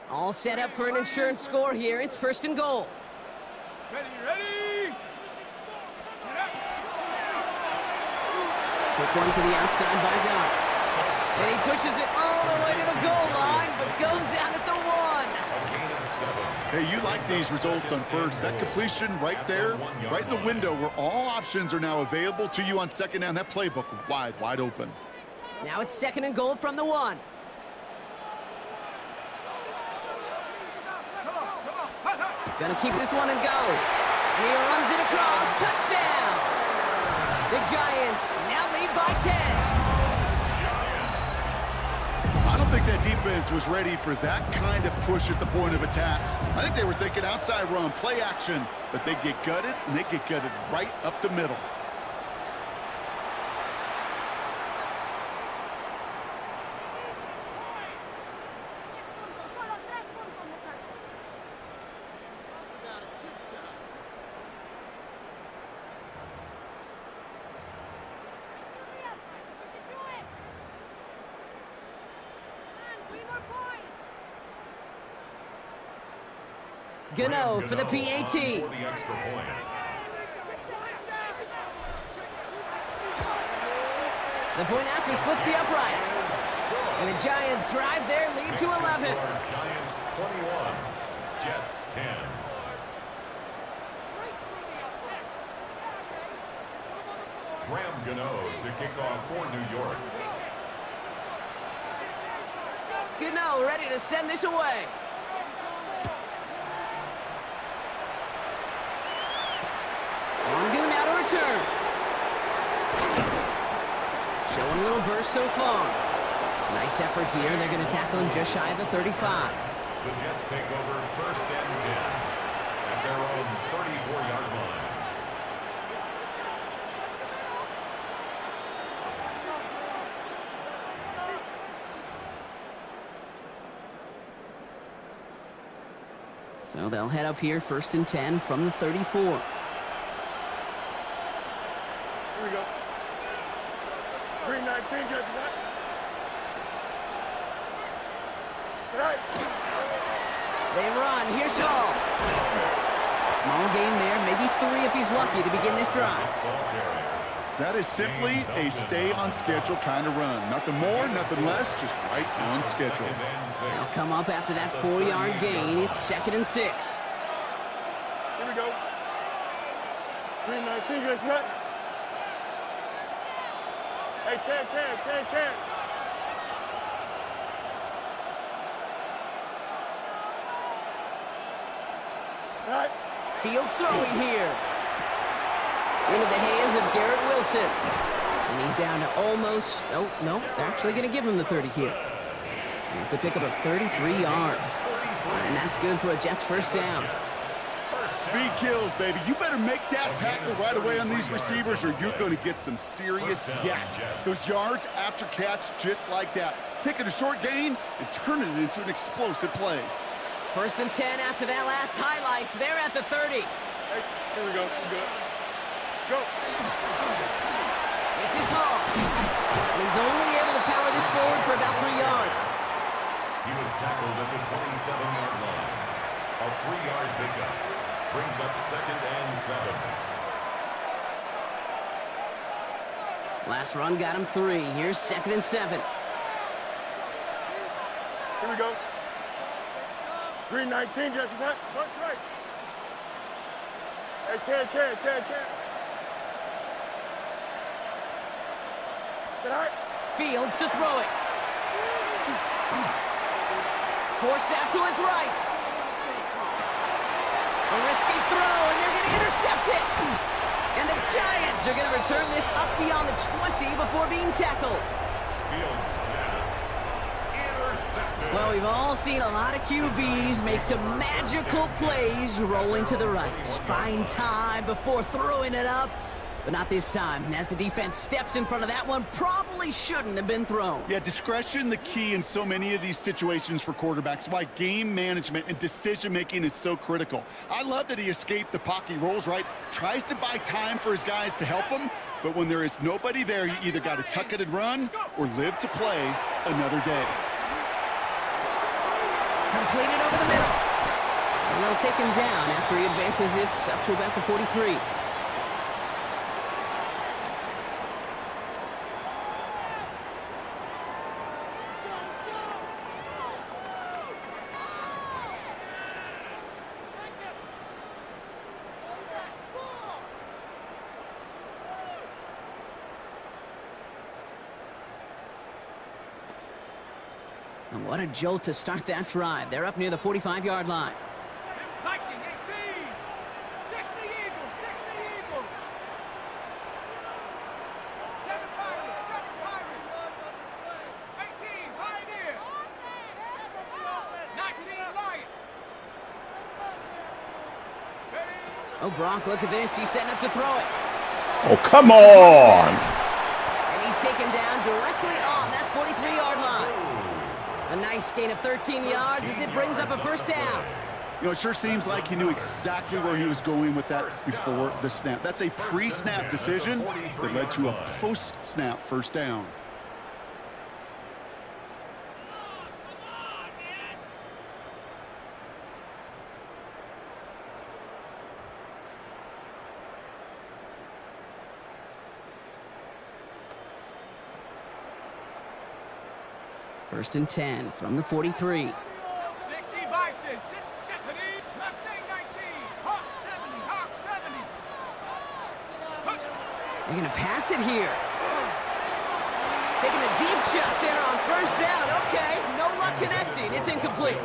A: All set up for an insurance score here. It's 1st and goal.
E: Ready, ready.
A: Quick one to the outside by Dart. And he pushes it all the way to the goal line, but goes out at the 1.
D: Hey, you like these results on first. That completion right there, right in the window where all options are now available to you on 2nd down. That playbook wide open.
A: Now it's 2nd and goal from the 1. Gonna keep this one and go. And he runs it across. Touchdown! The Giants now lead by 10.
D: I don't think that defense was ready for that kind of push at the point of attack. I think they were thinking outside run, play action, but they get gutted, and they get gutted right up the middle.
A: Gano for the PAT.
C: For the extra point.
A: The point after splits the uprights. And the Giants drive their lead to 11.
C: Giants 21, Jets 10. Graham Gano to kick off for New York.
A: Gano ready to send this away. Mongoon now to return. Showing a little burst so far. Nice effort here. They're going to tackle him just shy of the 35.
C: The Jets take over 1st and 10 at their own 34-yard line.
A: So they'll head up here 1st and 10 from the 34.
F: Here we go. Green 19, jersey back. Right.
A: They run. Here's Shaw. Small gain there, maybe 3 if he's lucky to begin this drive.
D: That is simply a stay-on-schedule kind of run. Nothing more, nothing less, just right on schedule.
A: They'll come up after that 4-yard gain. It's 2nd and 6.
F: Here we go. Green 19, jersey back. Hey, can. Right.
A: Field throwing here. into the hands of Garrett Wilson. And he's down to almost, oh, no, they're actually going to give him the 30 here. And it's a pickup of 33 yards. And that's good for a Jets first down.
D: Speed kills, baby. You better make that tackle right away on these receivers or you're going to get some serious yak. Those yards after catch just like that. Taking a short gain and turning it into an explosive play.
A: 1st and 10 after that last highlights. They're at the 30.
F: Hey, here we go. Good. Go.
A: This is Hall. And he's only able to power this forward for about 3 yards.
C: He was tackled at the 27-yard line. A 3-yard pickup brings up 2nd and 7.
A: Last run got him 3. Here's 2nd and 7.
F: Here we go. Green 19, Jets attack. Punch right. Hey, can. Sit high.
A: Fields to throw it. Forced out to his right. A risky throw, and they're going to intercept it. And the Giants are going to return this up beyond the 20 before being tackled.
C: Fields missed. Intercepted.
A: Well, we've all seen a lot of QBs make some magical plays rolling to the right. Buying time before throwing it up. But not this time, as the defense steps in front of that one, probably shouldn't have been thrown.
D: Yeah, discretion the key in so many of these situations for quarterbacks. Why game management and decision-making is so critical. I love that he escaped the pocket, rolls right, tries to buy time for his guys to help him, but when there is nobody there, you either got to tuck it and run or live to play another day.
A: Completed over the middle. And they'll take him down after he advances this up to about the 43. And what a jolt to start that drive. They're up near the 45-yard line.
E: Viking 18. 60 Eagles. 60 Eagles. 7 Pirates. 7 Pirates. 18 Pioneer. 19 Lion.
A: Oh, Brock, look at this. He's setting up to throw it.
B: Oh, come on.
A: And he's taken down directly on that 43-yard line. A nice gain of 13 yards as it brings up a first down.
D: You know, it sure seems like he knew exactly where he was going with that before the snap. That's a pre-snap decision that led to a post-snap first down.
A: First and 10 from the 43.
E: 60 Bison. Panini. Mustang 19. Hawk 70. Hawk 70.
A: They're going to pass it here. Taking a deep shot there on first down. Okay, no luck connecting. It's incomplete.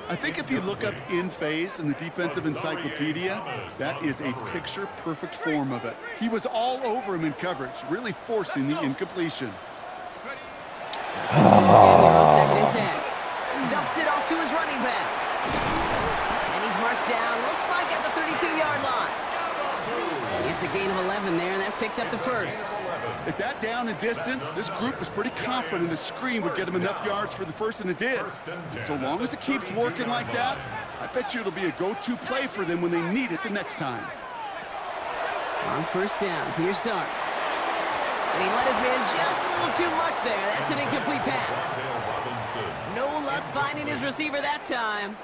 D: I think if you look up in phase in the defensive encyclopedia, that is a picture-perfect form of it. He was all over him in coverage, really forcing the incompletion.
A: Again here on 2nd and 10. Dumps it off to his running back. And he's marked down, looks like at the 32-yard line. It's a gain of 11 there, and that picks up the first.
D: At that down and distance, this group was pretty confident the screen would get him enough yards for the first, and it did. And so long as it keeps working like that, I bet you it'll be a go-to play for them when they need it the next time.
A: On first down, here's Dart. And he let his man just a little too much there. That's an incomplete pass. No luck finding his receiver that time.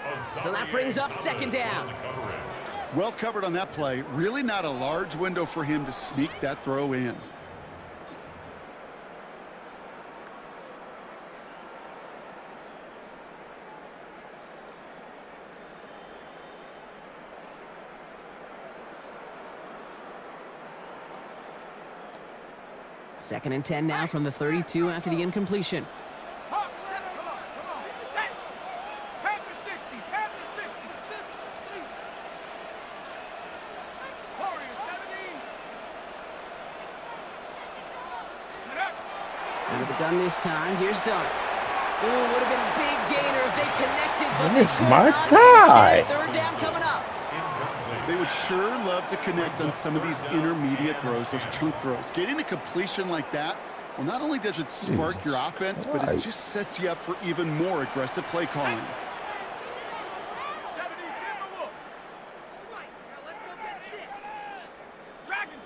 A: So that brings up second down.
D: Well covered on that play. Really not a large window for him to sneak that throw in.
A: Second and 10 now from the 32 after the incompletion.
E: Hawk 7. Come on. Set. Panther 60. Panther 60. Warrior 70.
A: Out of the gun this time. Here's Dart. Ooh, would have been a big gainer if they connected, but they
B: Where's
A: could
B: my
A: not.
B: guy?
A: Instead, third down coming up.
D: They would sure love to connect on some of these intermediate throws, those chunk throws. Getting a completion like that, well, not only does it spark your offense, but it just sets you up for even more aggressive play calling.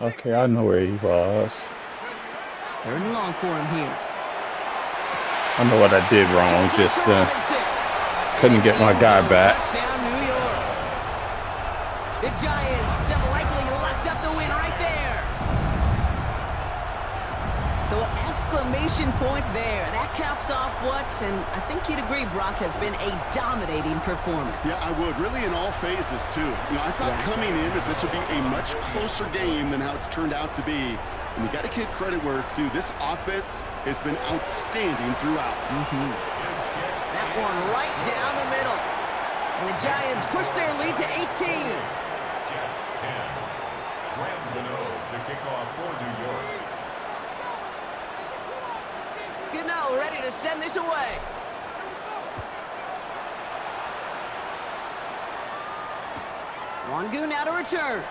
B: Okay, I know where he was.
A: Third and long for him here.
B: I know what I did wrong. Just couldn't get my guy back.
A: Touchdown, New York. The Giants have likely locked up the win right there. So an exclamation point there. That caps off what, and I think you'd agree, Brock, has been a dominating performance.
D: Yeah, I would. Really in all phases, too. You know, I thought coming in that this would be a much closer game than how it's turned out to be. And you got to give credit where it's due. This offense has been outstanding throughout.
A: That one right down the middle. And the Giants push their lead to 18.
C: Jets 10. Rambino to kick off for New York.
A: Gano ready to send this away. Wangu now to return.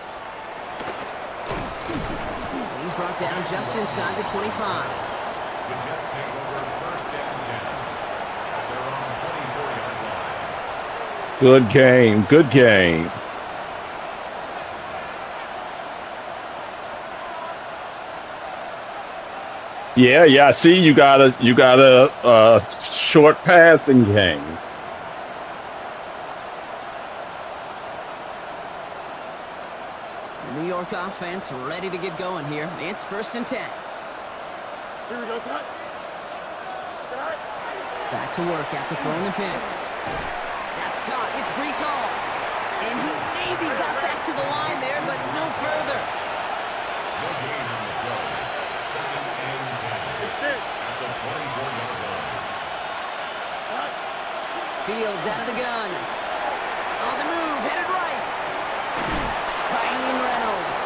A: He's brought down just inside the 25.
C: The Jets take over first and 10 at their own 24-yard line.
B: Good game. Good game. Yeah. I see you got a short passing game.
A: The New York offense ready to get going here. It's first and 10.
F: Here we go, Scott. Scott.
A: Back to work after throwing the pick. That's caught. It's Brees Hall. And he maybe got back to the line there, but no further.
C: No gain on the play. Second and 10
F: It's it.
C: at the 24-yard line.
F: Scott.
A: Fields out of the gun. On the move, headed right. Finding Reynolds.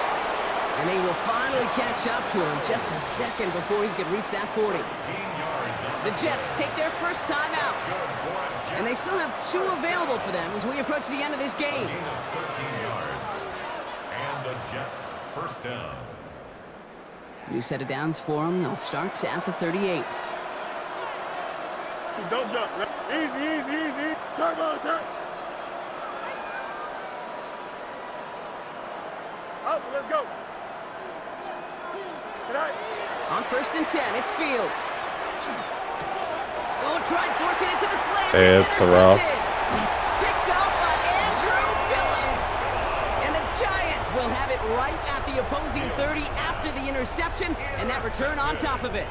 A: And they will finally catch up to him just a second before he could reach that 40.
C: 15 yards on
A: The Jets take their first time out. And they still have 2 available for them as we approach the end of this game.
C: gain of 13 yards. And the Jets first down.
A: New set of downs for them. They'll start at the 38.
F: Don't jump. Easy. Turbo, sir. Up, let's go. Good night.
A: On first and 10, it's Fields. Oh, tried forcing it to the slants.
B: It's
A: It's
B: rough.
A: intercepted. Picked up by Andrew Phillips. And the Giants will have it right at the opposing 30 after the interception and that return on top of it.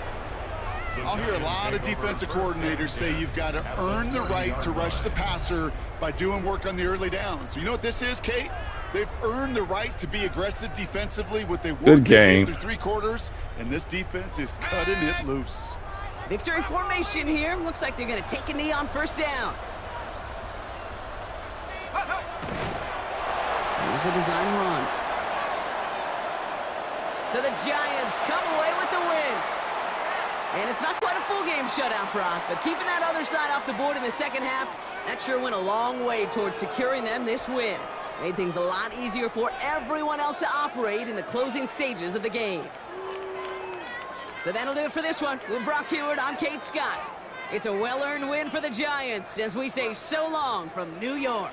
D: I'll hear a lot of defensive coordinators say you've got to earn the right to rush the passer by doing work on the early downs. You know what this is, Kate? They've earned the right to be aggressive defensively. What they worked
B: game.
D: through 3 quarters, and this defense is cutting it loose.
A: Victory formation here. Looks like they're going to take a knee on first down. Here's a design run. So the Giants come away with the win. And it's not quite a full game shutout, Brock, but keeping that other side off the board in the second half, that sure went a long way towards securing them this win. Made things a lot easier for everyone else to operate in the closing stages of the game. So that'll do it for this one. With Brock Heward, I'm Kate Scott. It's a well-earned win for the Giants as we say so long from New York.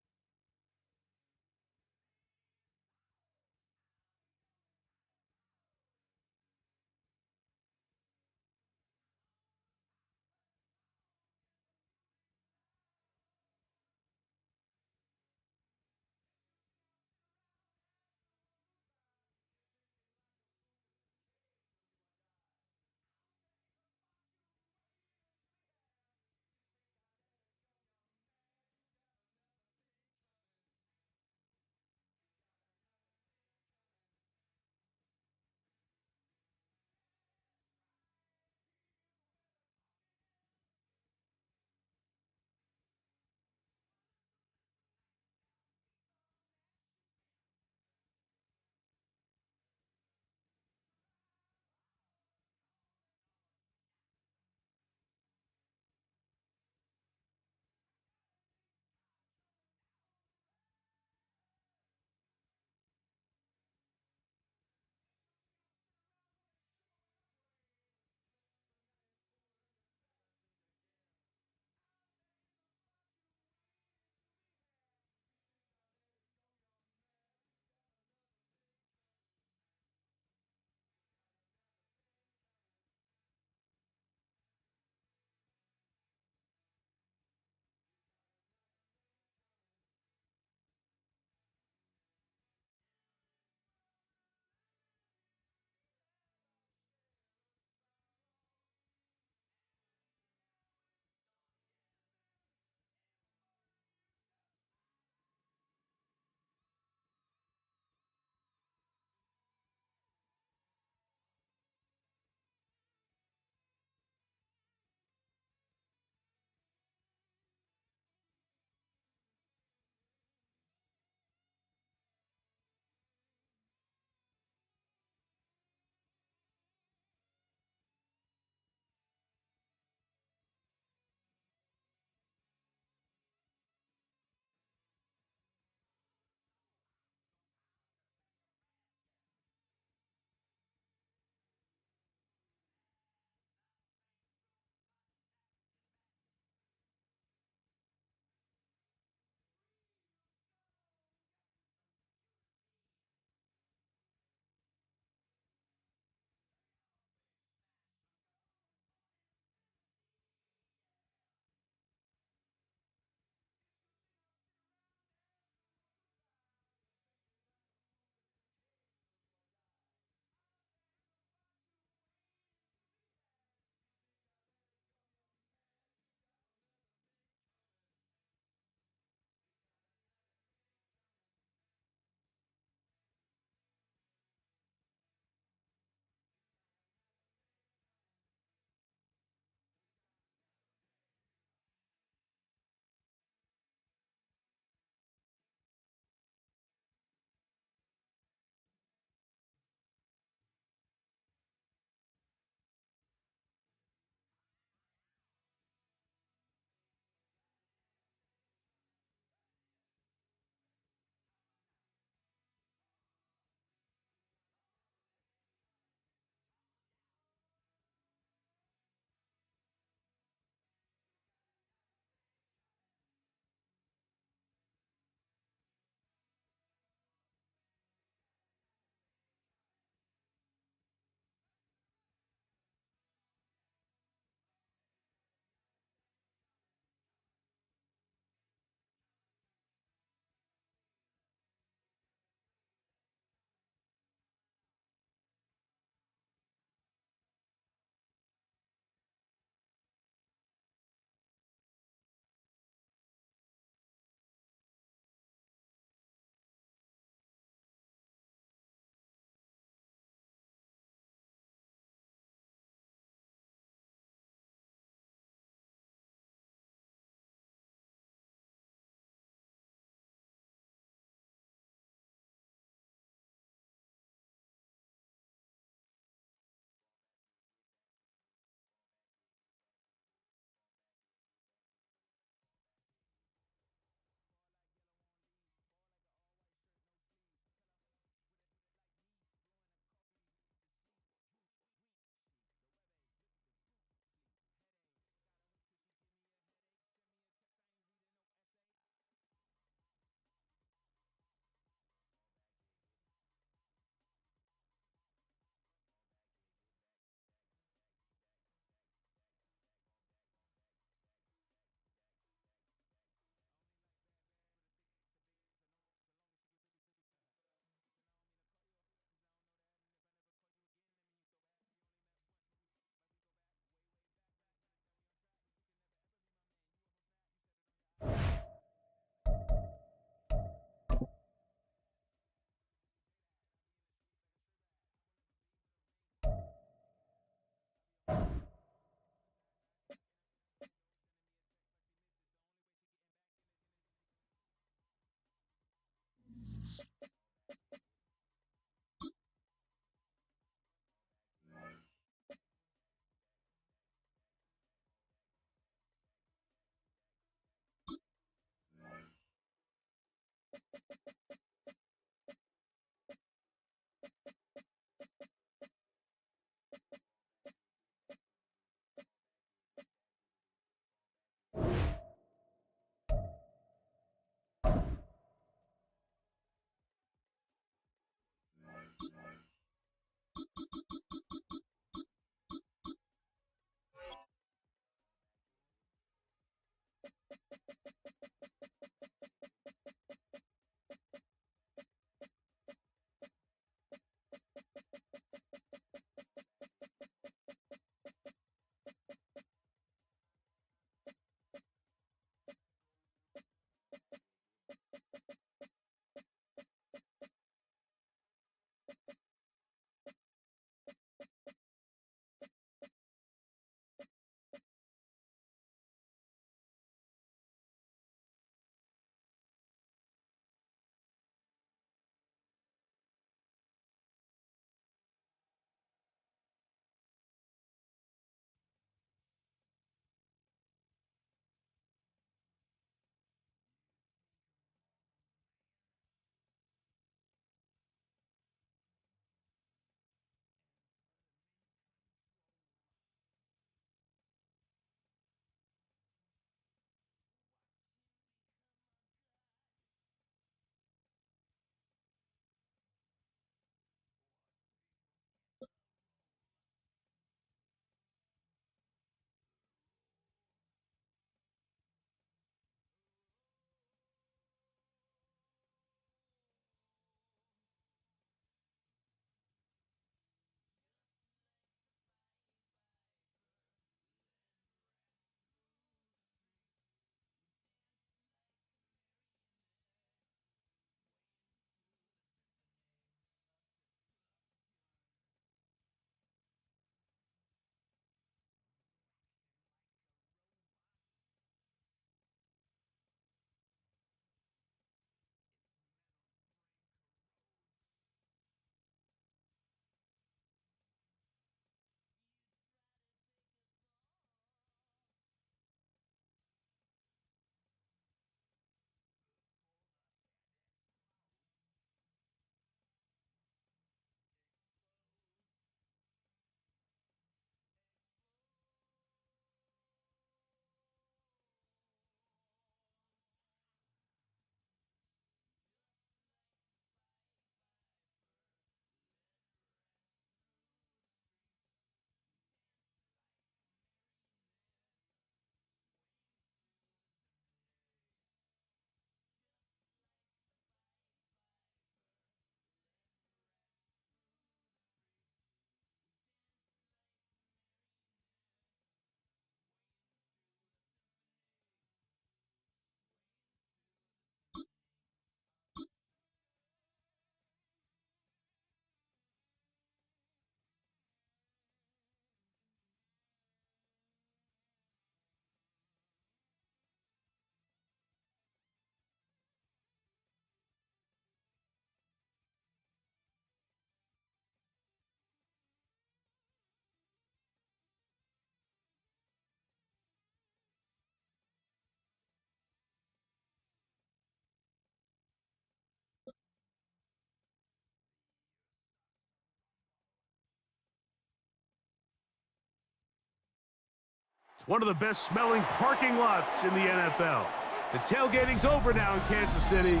F: One of the best smelling parking lots in the NFL. The tailgating's over now in Kansas City.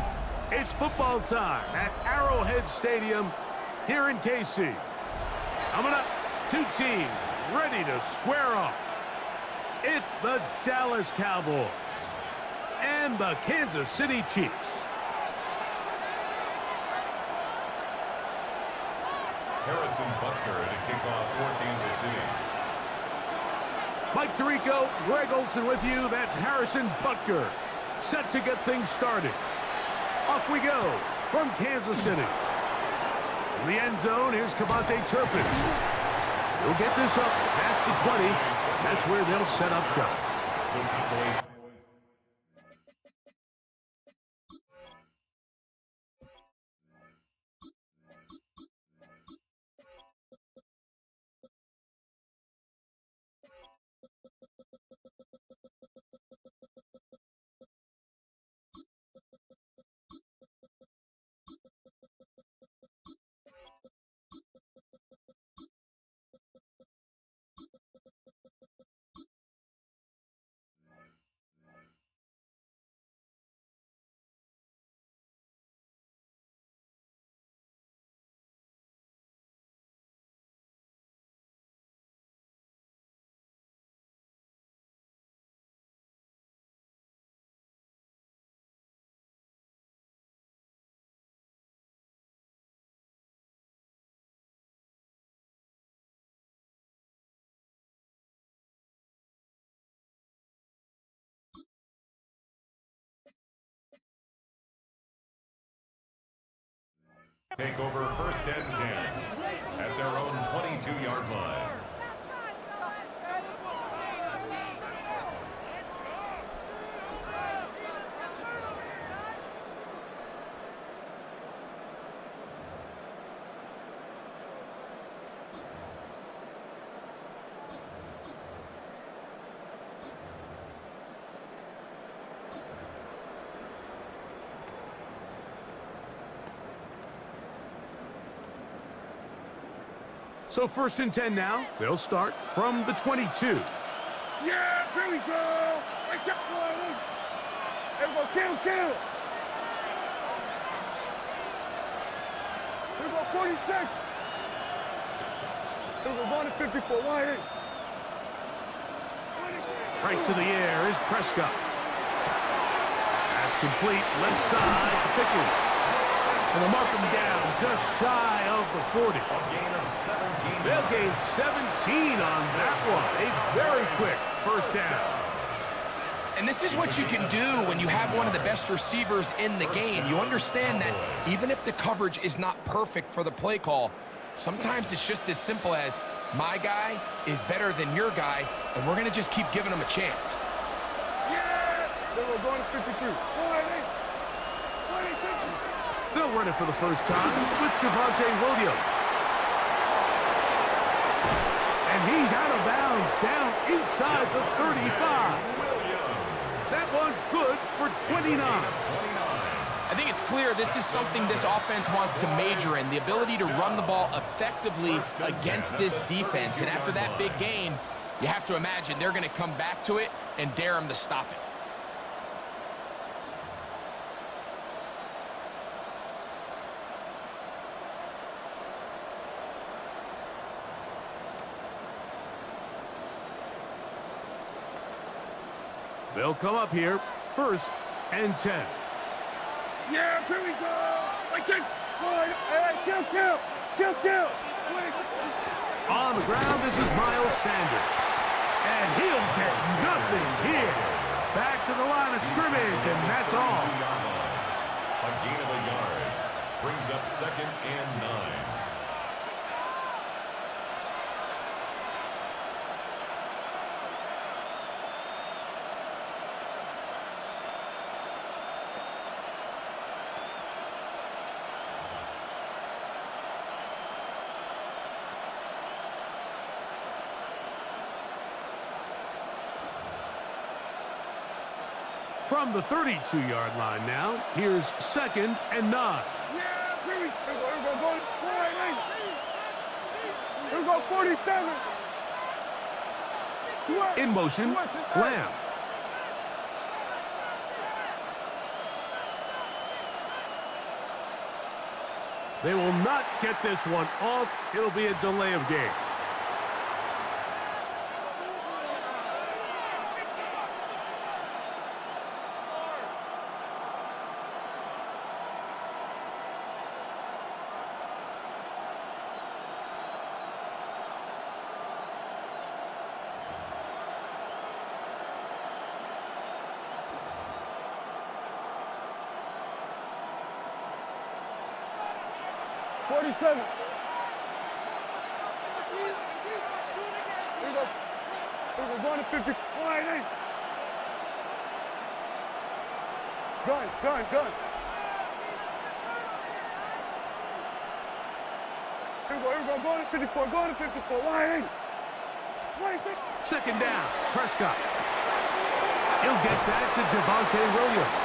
F: It's football time at Arrowhead Stadium here in KC. Coming up, two teams ready to square off. It's the Dallas Cowboys and the Kansas City Chiefs.
C: Harrison Butker to kick off for Kansas City.
F: Mike Tirico, Greg Olson with you. That's Harrison Butker, set to get things started. Off we go from Kansas City. In the end zone, here's Cavante Turpin. He'll get this up past the 20. That's where they'll set up shop.
C: The Cowboys. Take over first and 10 at their own 22-yard line.
F: So first and 10 now. They'll start from the 22.
E: Yeah, here we go. Right up, boy. Here we go, kill. Here we go, 46. Here we go, going to 54. Wide.
F: Right to the air is Prescott. That's complete. Left side to Pickens. So they'll mark him down just shy of the 40.
C: A gain of 17.
F: They'll gain 17 on that one. A very quick first down.
G: And this is what you can do when you have one of the best receivers in the game. You understand that even if the coverage is not perfect for the play call, sometimes it's just as simple as my guy is better than your guy, and we're going to just keep giving him a chance.
E: Yeah. Then we're going to 53.
F: They'll run it for the first time with Javonte Williams. And he's out of bounds down inside the 35. That one good for 29.
G: I think it's clear this is something this offense wants to major in, the ability to run the ball effectively against this defense. And after that big gain, you have to imagine they're going to come back to it and dare him to stop it.
F: They'll come up here, first and 10.
E: Yeah, here we go. Like that. Hey, kill.
F: On the ground, this is Miles Sanders. And he'll get nothing here. Back to the line of scrimmage, and that's all.
C: A gain of a yard brings up second and 9.
F: From the 32-yard line now, here's second and 9.
E: Yeah, here we go. Here we go, 47.
F: In motion, Lamb. They will not get this one off. It'll be a delay of game.
E: Here we go. We're going to 50. Gun. Here we go. Going to 54. Going to 54. Wide.
F: Second down, Prescott. He'll get that to Javonte Williams.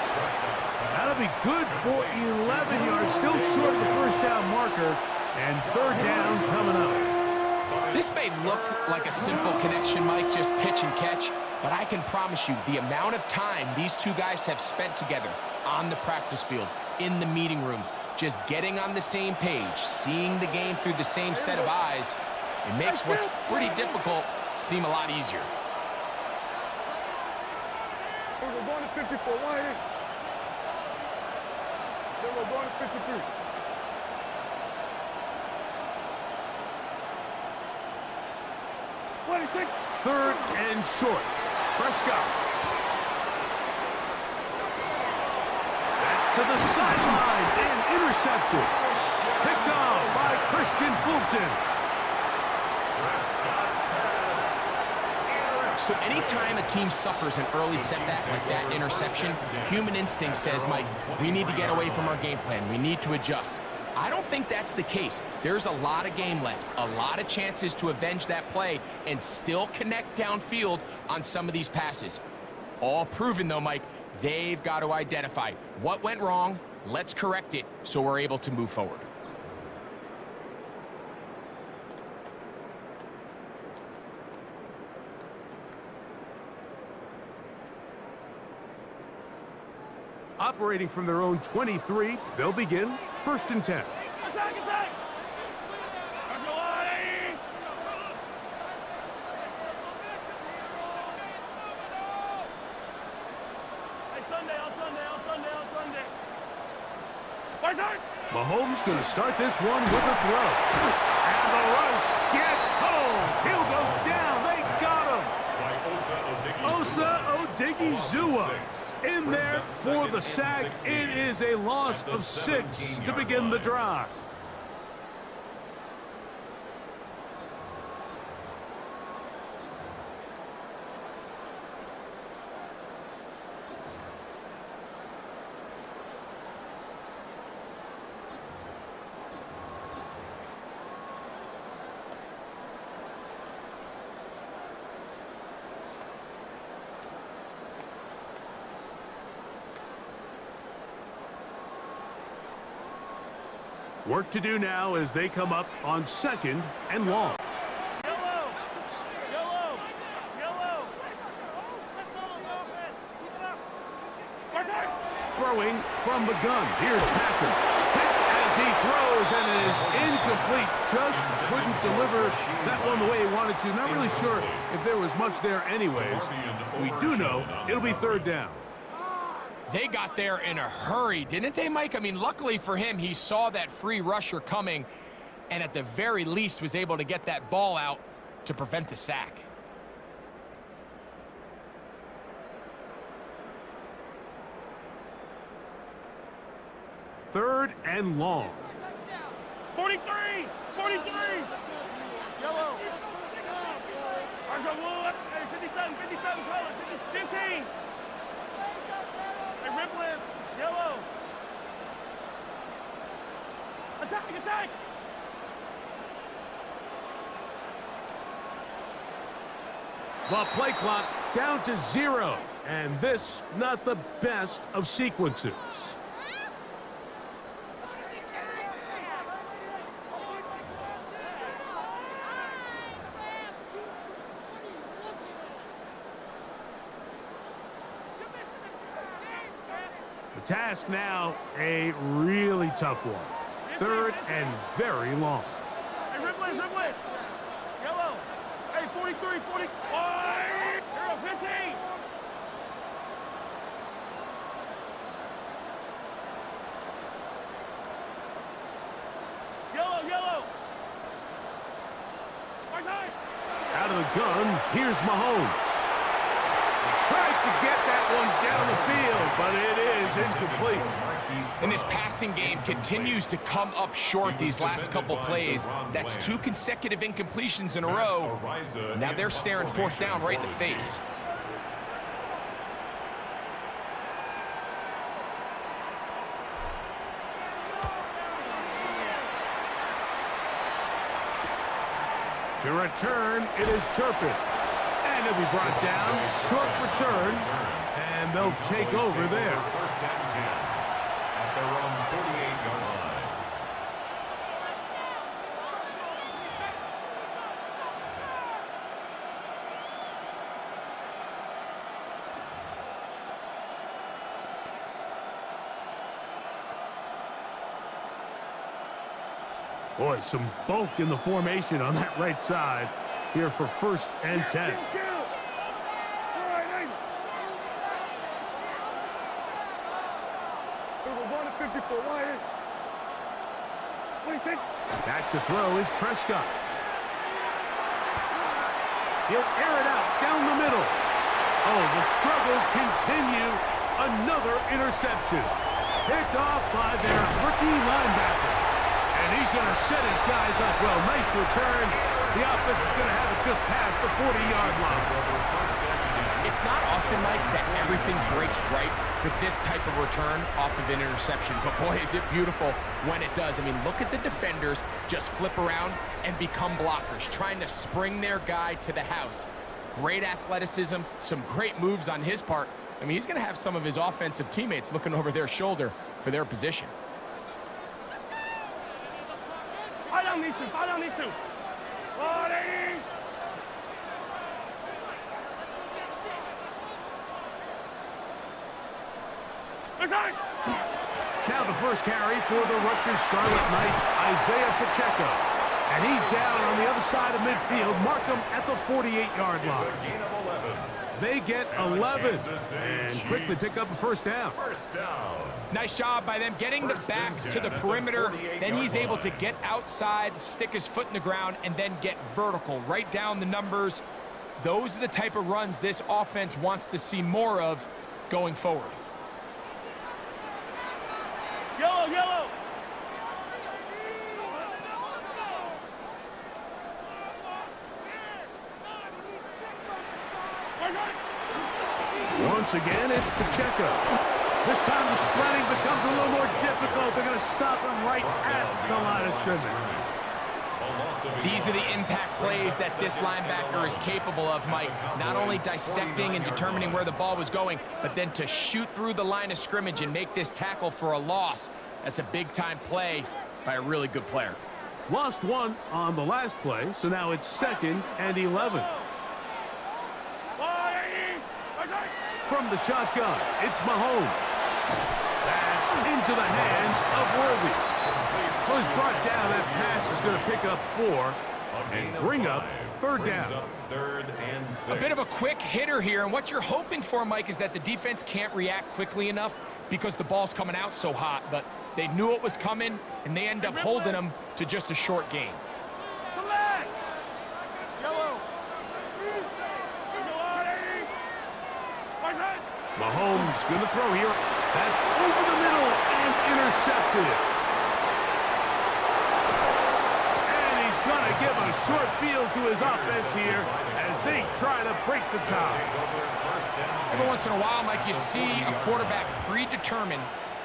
F: That'll be good for 11 yards, still short of the first down marker, and third down coming up.
G: This may look like a simple connection, Mike, just pitch and catch, but I can promise you the amount of time these two guys have spent together on the practice field, in the meeting rooms, just getting on the same page, seeing the game through the same set of eyes, it makes what's pretty difficult seem a lot easier.
E: We're going to 54. Wide. Then we're going to 53.
F: Third and short. Prescott. That's to the sideline and intercepted. Picked off by Christian Fulton.
G: So anytime a team suffers an early setback like that interception, human instinct says, Mike, we need to get away from our game plan. We need to adjust. I don't think that's the case. There's a lot of game left, a lot of chances to avenge that play and still connect downfield on some of these passes. All proven, though, Mike, they've got to identify what went wrong, let's correct it so we're able to move forward.
F: Operating from their own 23, they'll begin 1st and 10.
E: Attack! Let's go, Adi! Hey, Sunday.
F: Mahomes going to start this one with a throw. And the rush gets home. He'll go down. They got him. Osa Odigizua in there for the sack. It is a loss of 6 to begin the drive. Work to do now as they come up on 2nd and long.
E: Yellow.
F: Throwing from the gun. Here's Patrick. Hit as he throws, and it is incomplete. Just couldn't deliver that one the way he wanted to. Not really sure if there was much there anyways. We do know it'll be 3rd down.
G: They got there in a hurry, didn't they, Mike? I mean, luckily for him, he saw that free rusher coming and at the very least was able to get that ball out to prevent the sack.
F: Third and long.
E: 43. Yellow. Argo Wood. Hey, 57 colors. 15. Hey, Ripley. Yellow. Attack.
F: The play clock down to 0. And this, not the best of sequences. task now a really tough one. 3rd and very long.
E: Hey, Ripley, Ripley. Yellow. Hey, 43, 40. Hero 15. Yellow, yellow. My side.
F: Out of the gun, here's Mahomes.
E: Tries to get that one down the field, but it is incomplete.
G: And this passing game continues to come up short these last couple plays. That's 2 consecutive incompletions in a row. Now they're staring 4th down right in the face.
F: To return, it is Turpin. And it'll be brought down. Short return. And they'll take over there.
C: First down 10 at their own 48-yard line.
F: Boy, some bulk in the formation on that right side here for 1st and 10. Back to throw is Prescott. He'll air it out down the middle. Oh, the struggles continue. Another interception. Picked off by their rookie linebacker. And he's going to set his guys up well. Nice return. The offense is going to have it just past the 40-yard line.
G: It's not often, Mike, that everything breaks right for this type of return off of an interception. But boy, is it beautiful when it does. I mean, look at the defenders just flip around and become blockers, trying to spring their guy to the house. Great athleticism, some great moves on his part. I mean, he's going to have some of his offensive teammates looking over their shoulder for their position.
E: Fight on these two, fight on these two. 180.
F: Now the first carry for the Rutgers Scarlet Knight, Isaiah Pacheco. And he's down on the other side of midfield. Mark him at the 48-yard line. They get 11 and quickly pick up a 1st down.
G: Nice job by them getting the back to the perimeter. Then he's able to get outside, stick his foot in the ground, and then get vertical, right down the numbers. Those are the type of runs this offense wants to see more of going forward.
E: Yellow, yellow.
F: Once again, it's Pacheco. This time the sledding becomes a little more difficult. They're going to stop him right at the line of scrimmage.
G: These are the impact plays that this linebacker is capable of, Mike. Not only dissecting and determining where the ball was going, but then to shoot through the line of scrimmage and make this tackle for a loss. That's a big-time play by a really good player.
F: Lost 1 on the last play, so now it's 2nd and 11. From the shotgun, it's Mahomes. That's into the hands of Worthy. So he's brought down. That pass is going to pick up 4 and bring up 3rd down.
C: 3rd and 6.
G: A bit of a quick hitter here, and what you're hoping for, Mike, is that the defense can't react quickly enough because the ball's coming out so hot, but they knew it was coming, and they end up holding them to just a short gain.
F: Mahomes going to throw here. That's over the middle and intercepted. And he's going to give a short field to his offense here as they try to break the tie.
G: Every once in a while, Mike, you see a quarterback predetermined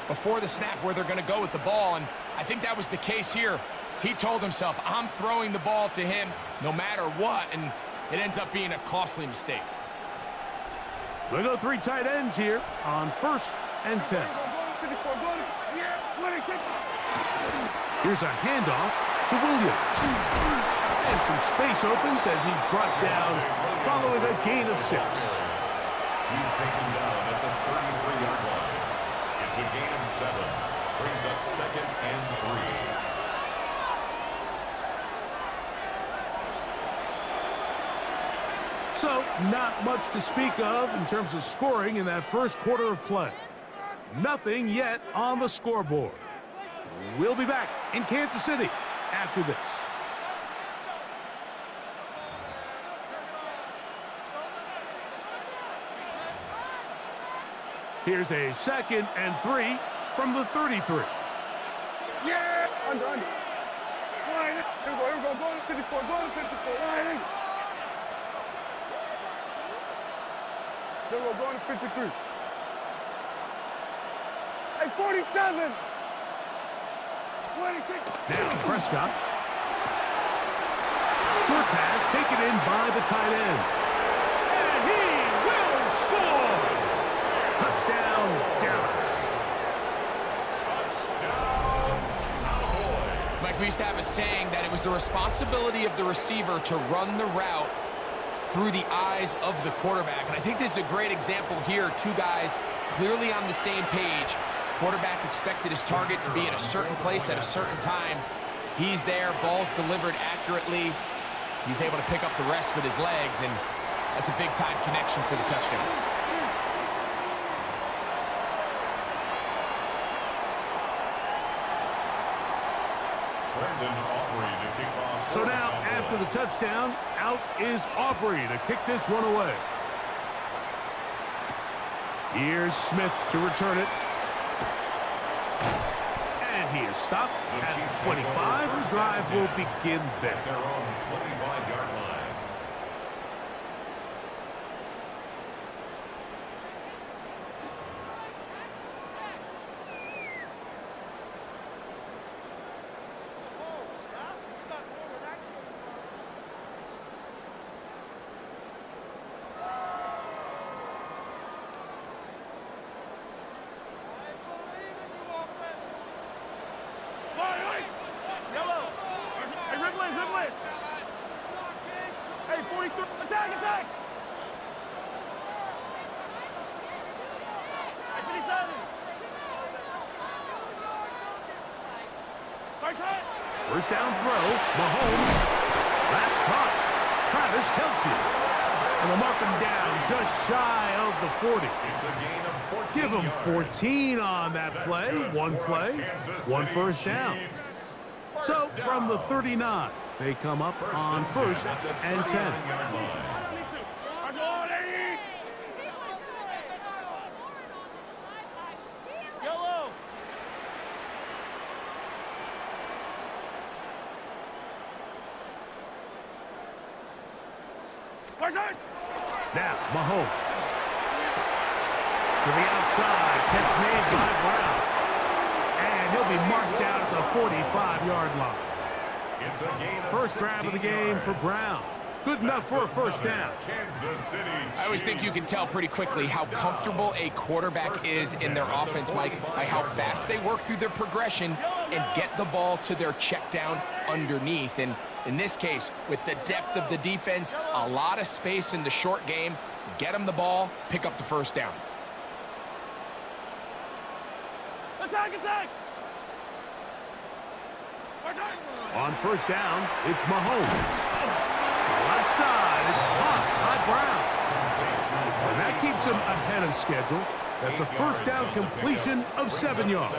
G: before the snap where they're going to go with the ball, and I think that was the case here. He told himself, I'm throwing the ball to him no matter what, and it ends up being a costly mistake.
F: We'll go 3 tight ends here on 1st and 10. Here's a handoff to Williams. And some space opens as he's brought down following a gain of 6.
C: He's taken down at the 33-yard line. It's a gain of 7. Brings up 2nd and 3.
F: So, not much to speak of in terms of scoring in that first quarter of play. Nothing yet on the scoreboard. We'll be back in Kansas City after this. Here's a 2nd and 3 from the 33.
E: Yeah! Under. Line. Here we go. Go to 54. Go to 54. Line. There we go. Go to 53. Hey, 47! 26!
F: Now Prescott. Short pass taken in by the tight end. And he will score! Touchdown, Dallas.
C: Touchdown, Cowboys.
G: Mike, we used to have a saying that it was the responsibility of the receiver to run the route through the eyes of the quarterback. And I think this is a great example here. Two guys clearly on the same page. Quarterback expected his target to be at a certain place at a certain time. He's there, ball's delivered accurately. He's able to pick up the rest with his legs, and that's a big-time connection for the touchdown.
C: Brendan Aubrey to kick off.
F: So now, after the touchdown, out is Aubrey to kick this one away. Here's Smith to return it. And he is stopped at 25. The drive will begin there.
C: Their own 25-yard line.
E: Yellow! Hey, dribble in! Hey, 43, attack! Hey, 57! Nice hit!
F: First down throw, Mahomes. That's caught. Travis Kelce. And they'll mark him down just shy of the 40.
C: It's a gain of 14
F: Give him
C: yards.
F: 14 on that play. One play, one first down. So from the 39, they come up on 1st and 10.
E: Yellow!
F: Now, Mahomes. To the outside, catch made by Brown. And he'll be marked down at the 45-yard line.
C: It's a gain of
F: First grab of the game for Brown. Good enough for a first down.
C: Kansas City
G: I always think you can tell pretty quickly how comfortable a quarterback is in their offense, Mike, by how fast they work through their progression and get the ball to their check down underneath. And in this case, with the depth of the defense, a lot of space in the short game, get them the ball, pick up the first down.
E: Attack!
F: On first down, it's Mahomes. Left side, it's caught by Brown. And that keeps him ahead of schedule. That's a first down completion of 7 yards.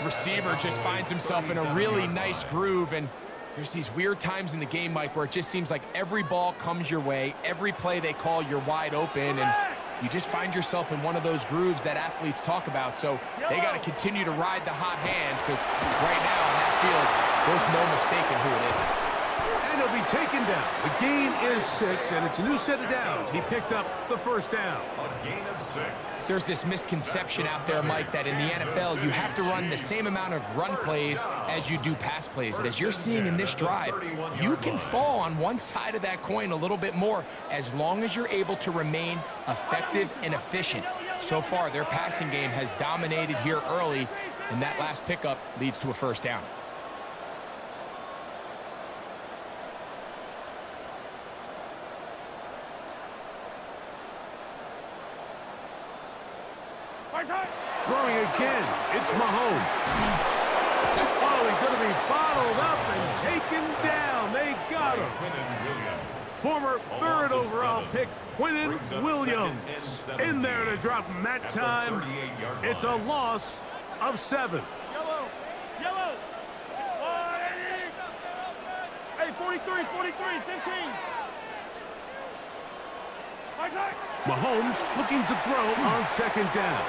G: Receiver just finds himself in a really nice groove, and there's these weird times in the game, Mike, where it just seems like every ball comes your way, every play they call, you're wide open, and you just find yourself in one of those grooves that athletes talk about. So they got to continue to ride the hot hand, because right now on that field, there's no mistaking who it is.
F: And he'll be taken down. The gain is 6, and it's a new set of downs. He picked up the first down.
C: A gain of 6.
G: There's this misconception out there, Mike, that in the NFL, you have to run the same amount of run plays as you do pass plays. And as you're seeing in this drive, you can fall on one side of that coin a little bit more as long as you're able to remain effective and efficient. So far, their passing game has dominated here early, and that last pickup leads to a first down.
F: Throwing again, it's Mahomes. Oh, he's going to be bottled up and taken down. They got him. Former third overall pick, Quinnen Williams. In there to drop him that time. It's a loss of 7.
E: Yellow. Yellow. Hey, 43, 15.
F: Mahomes looking to throw on second down.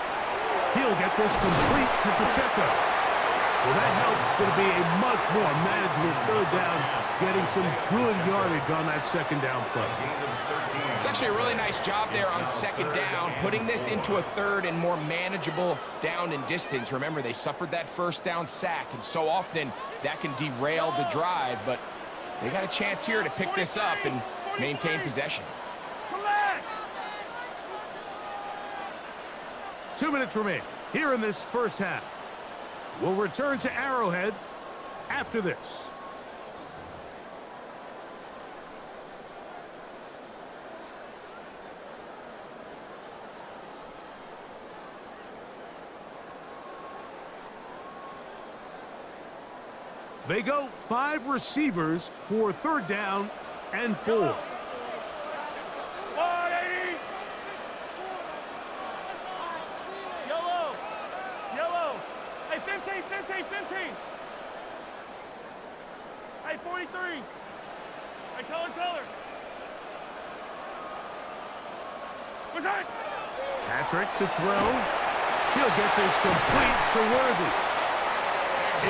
F: He'll get this complete to Pacheco. Well, that helps. It's going to be a much more manageable third down, getting some good yardage on that second down play.
G: It's actually a really nice job there on second down, putting this into a third and more manageable down and distance. Remember, they suffered that first down sack, and so often that can derail the drive, but they got a chance here to pick this up and maintain possession.
F: 2 minutes remain here in this first half. We'll return to Arrowhead after this. They go 5 receivers for third down and 4.
E: Hey, 15. Hey, 43. Hey, color. What's that?
F: Patrick to throw. He'll get this complete to Worthy.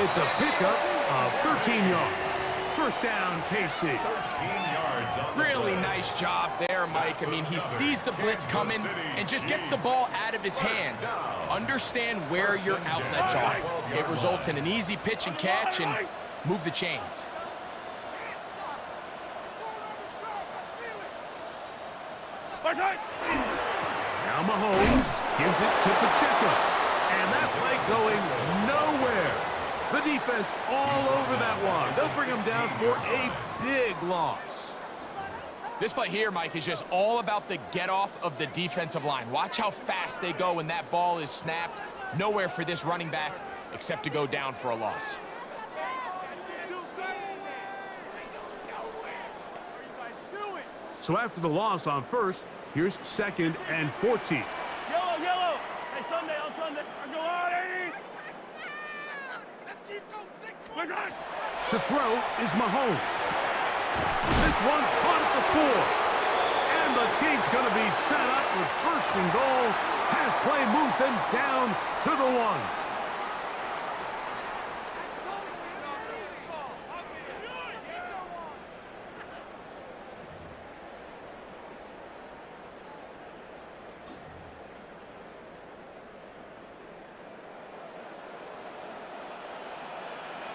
F: It's a pickup of 13 yards. First down, KC.
C: 13 yards on the
G: Really
C: play.
G: nice job there, Mike. I mean, he sees the blitz coming and just gets the ball out of his hands. Understand where your outlets are. It results in an easy pitch and catch and move the chains.
F: Now Mahomes gives it to Pacheco. And that play going nowhere. The defense all over that one. They'll bring him down for a big loss.
G: This play here, Mike, is just all about the get-off of the defensive line. Watch how fast they go when that ball is snapped. Nowhere for this running back except to go down for a loss.
F: So after the loss on first, here's 2nd and 14.
E: Yellow. Hey, Sunday on Sunday. Let's go on, 80. Let's keep those sticks. What's that?
F: To throw is Mahomes. This one caught at the 4. And the Chiefs going to be set up with first and goal. Pass play moves them down to the 1.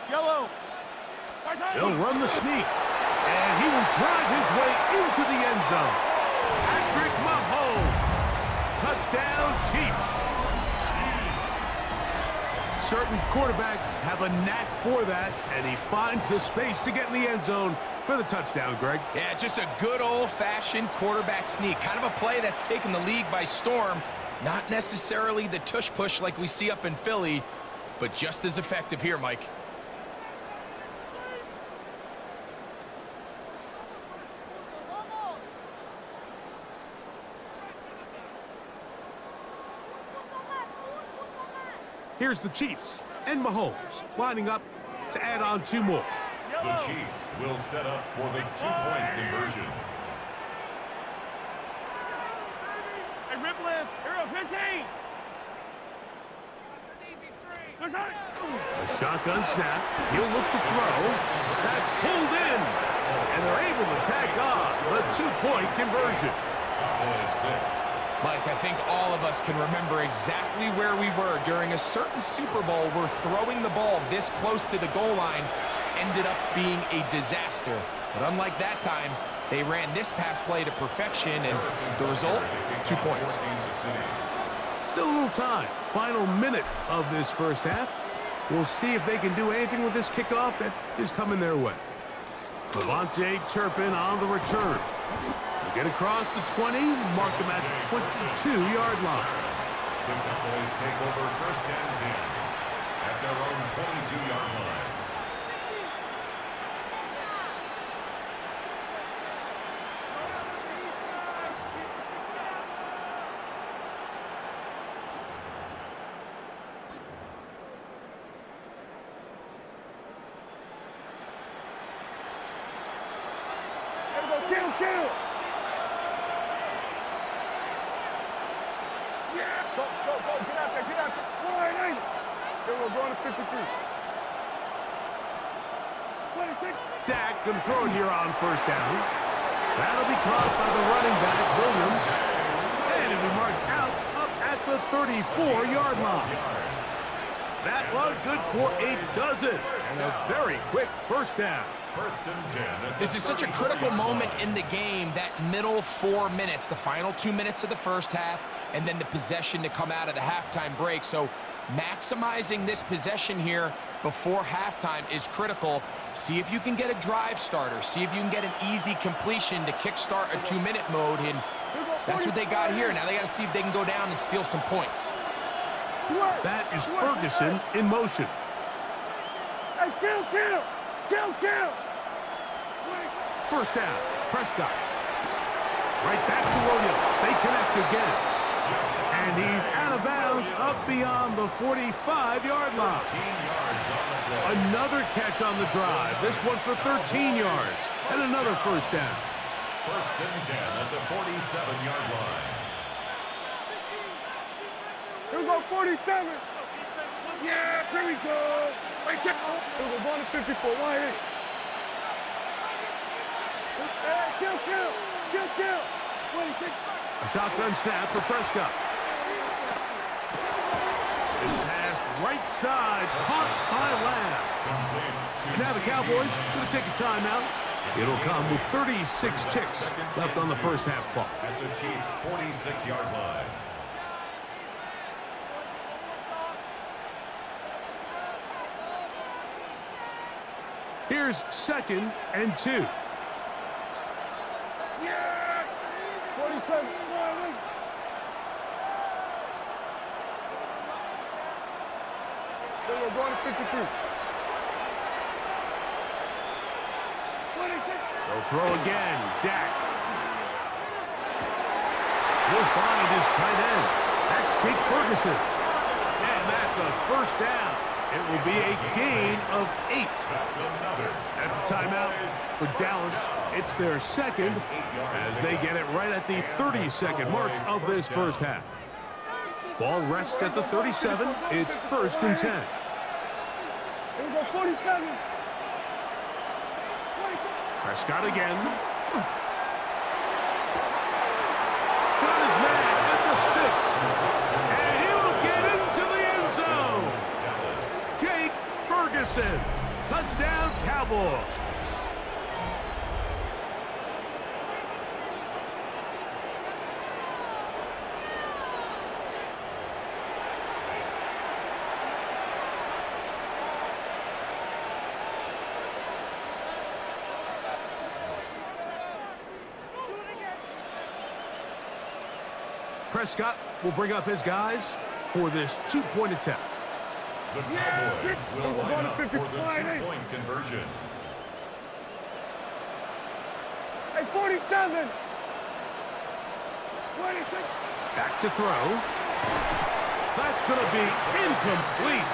E: Yellow.
F: He'll run the sneak, and he will drive his way into the end zone. Patrick Mahomes. Touchdown, Chiefs. Certain quarterbacks have a knack for that, and he finds the space to get in the end zone for the touchdown, Greg.
G: Yeah, just a good old-fashioned quarterback sneak. Kind of a play that's taken the league by storm. Not necessarily the tush-push like we see up in Philly, but just as effective here, Mike.
F: Here's the Chiefs and Mahomes lining up to add on 2 more.
C: The Chiefs will set up for the 2-point conversion.
E: Hey, Rippless. Hero 15. What's that?
F: A shotgun snap. He'll look to throw. That's pulled in. And they're able to tack on the 2-point conversion.
C: 6.
G: Mike, I think all of us can remember exactly where we were during a certain Super Bowl where throwing the ball this close to the goal line ended up being a disaster. But unlike that time, they ran this pass play to perfection, and the result, 2 points.
F: Still a little time. Final minute of this first half. We'll see if they can do anything with this kickoff that is coming their way. Devontae Turpin on the return. Get across the 20, mark them at the 22-yard line.
C: The Cowboys take over first and 10 at their own 22-yard line.
E: Kill! Yeah! Go, get out there. Wide, then we're going to 53. 26.
F: Dak gonna throw it here on first down. That'll be caught by the running back, Williams. And it'll be marked out up at the 34-yard line. That one good for a dozen. And a very quick first down.
C: First and 10.
G: This is such a critical moment in the game, that middle 4 minutes, the final 2 minutes of the first half, and then the possession to come out of the halftime break. So maximizing this possession here before halftime is critical. See if you can get a drive starter. See if you can get an easy completion to kickstart a 2-minute mode, and that's what they got here. Now they got to see if they can go down and steal some points.
F: That is Ferguson in motion.
E: Hey, kill!
F: First down, Prescott. Right back to Williams. They connect again. And he's out of bounds up beyond the 45-yard line. Another catch on the drive. This one for 13 yards. And another first down.
C: First and 10 at the 47-yard line.
E: Here we go, 47. Yeah, here we go. Right there. We're going to 54. Wide. Kill. 26.
F: A shotgun snap for Prescott. This pass right side, caught by Lamb. And now the Cowboys going to take a timeout. It'll come with 36 ticks left on the first half clock.
C: At the Chiefs' 46-yard line.
F: Here's 2nd and 2.
E: Yeah! 47. Then we're going to 53. 26.
F: They'll throw again. Dak. He'll find his tight end. That's Jake Ferguson. And that's a first down. It will be a gain of 8. That's a timeout for Dallas. It's their second as they get it right at the 32nd mark of this first half. Ball rests at the 37. It's first and 10.
E: Here we go, 47.
F: Prescott again. Got his man at the 6. And he will get into the end zone. Jake Ferguson. Touchdown, Cowboys. Prescott will bring up his guys for this 2-point attempt.
C: The Cowboys will line up for the 2-point conversion.
E: Hey, 47. 26.
F: Back to throw. That's going to be incomplete.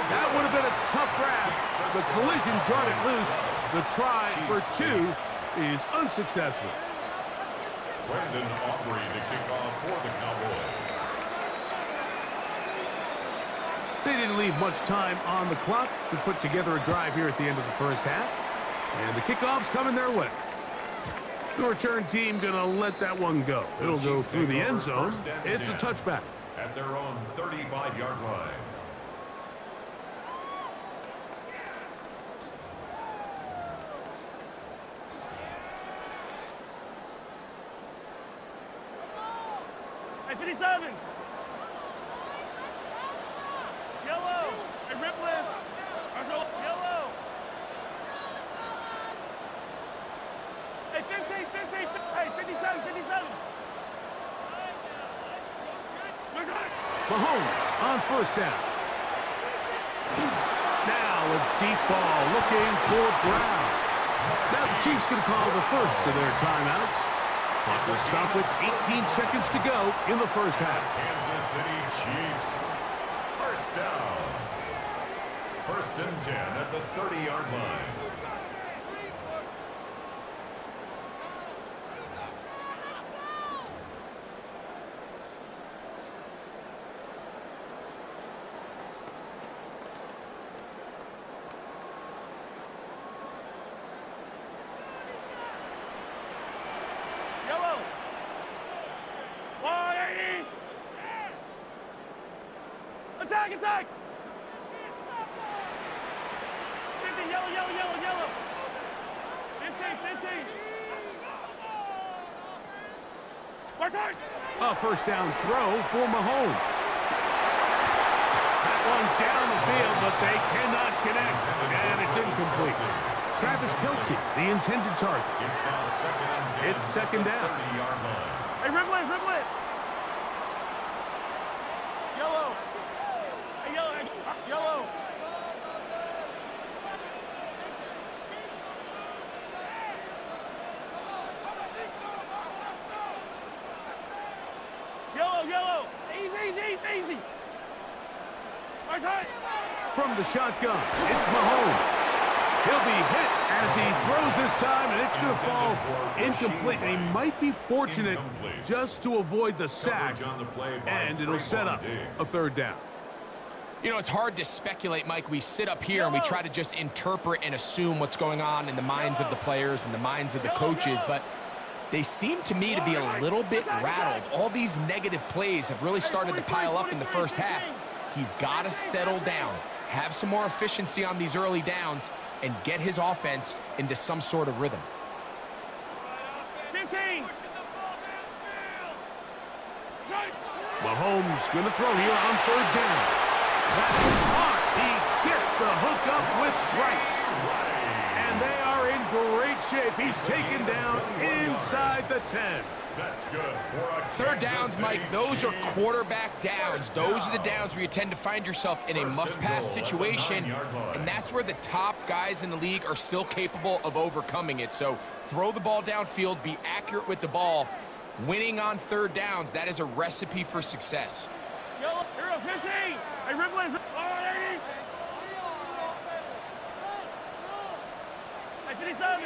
F: That would have been a tough grab. The collision brought it loose. The try for 2 is unsuccessful.
C: Brandon Aubrey to kick off for the Cowboys.
F: They didn't leave much time on the clock to put together a drive here at the end of the first half. And the kickoff's coming their way. The return team going to let that one go. It'll go through the end zone. It's a touchback.
C: At their own 35-yard line.
E: Hey, 57. Yellow. Hey, Ripless. Yellow. Hey, 15. Hey, 57. Look at it.
F: Mahomes on first down. Now a deep ball looking for Brown. Now the Chiefs can call the first of their timeouts. Clock will stop with 18 seconds to go in the first half.
C: Kansas City Chiefs. First down. 1st and 10 at the 30-yard line.
E: Yellow. Why? Attack, attack. 50, yellow, yellow, yellow, yellow. 15, 15. Watch out.
F: A first down throw for Mahomes. That one down the field, but they cannot connect, and it's incomplete. Travis Kelce, the intended target.
C: It's now 2nd and 10.
F: It's second down.
C: 30-yard line.
E: Hey, dribble it, dribble it. Yellow. Hey, yellow, yellow. Yellow, yellow. Easy, easy, easy, easy. Nice high.
F: From the shotgun, it's Mahomes. He'll be hit as he throws this time, and it's going to fall incomplete. And he might be fortunate just to avoid the sack, and it'll set up a third down.
G: You know, it's hard to speculate, Mike. We sit up here and we try to just interpret and assume what's going on in the minds of the players and the minds of the coaches, but they seem to me to be a little bit rattled. All these negative plays have really started to pile up in the first half. He's got to settle down, have some more efficiency on these early downs, and get his offense into some sort of rhythm.
E: 15.
F: Mahomes going to throw here on third down. That's hard. He gets the hook up with stripes. And they are in great shape. He's taken down inside the 10.
C: That's good for a
G: Third
C: Kansas
G: downs,
C: City
G: Mike, those are
C: Chiefs.
G: quarterback downs. Those are the downs where you tend to find yourself in a must-pass situation, and that's where the top guys in the league are still capable of overcoming it. So throw the ball downfield, be accurate with the ball. Winning on third downs, that is a recipe for success.
E: Yellow, hero, 15. Hey, dribble it. Hey, 57.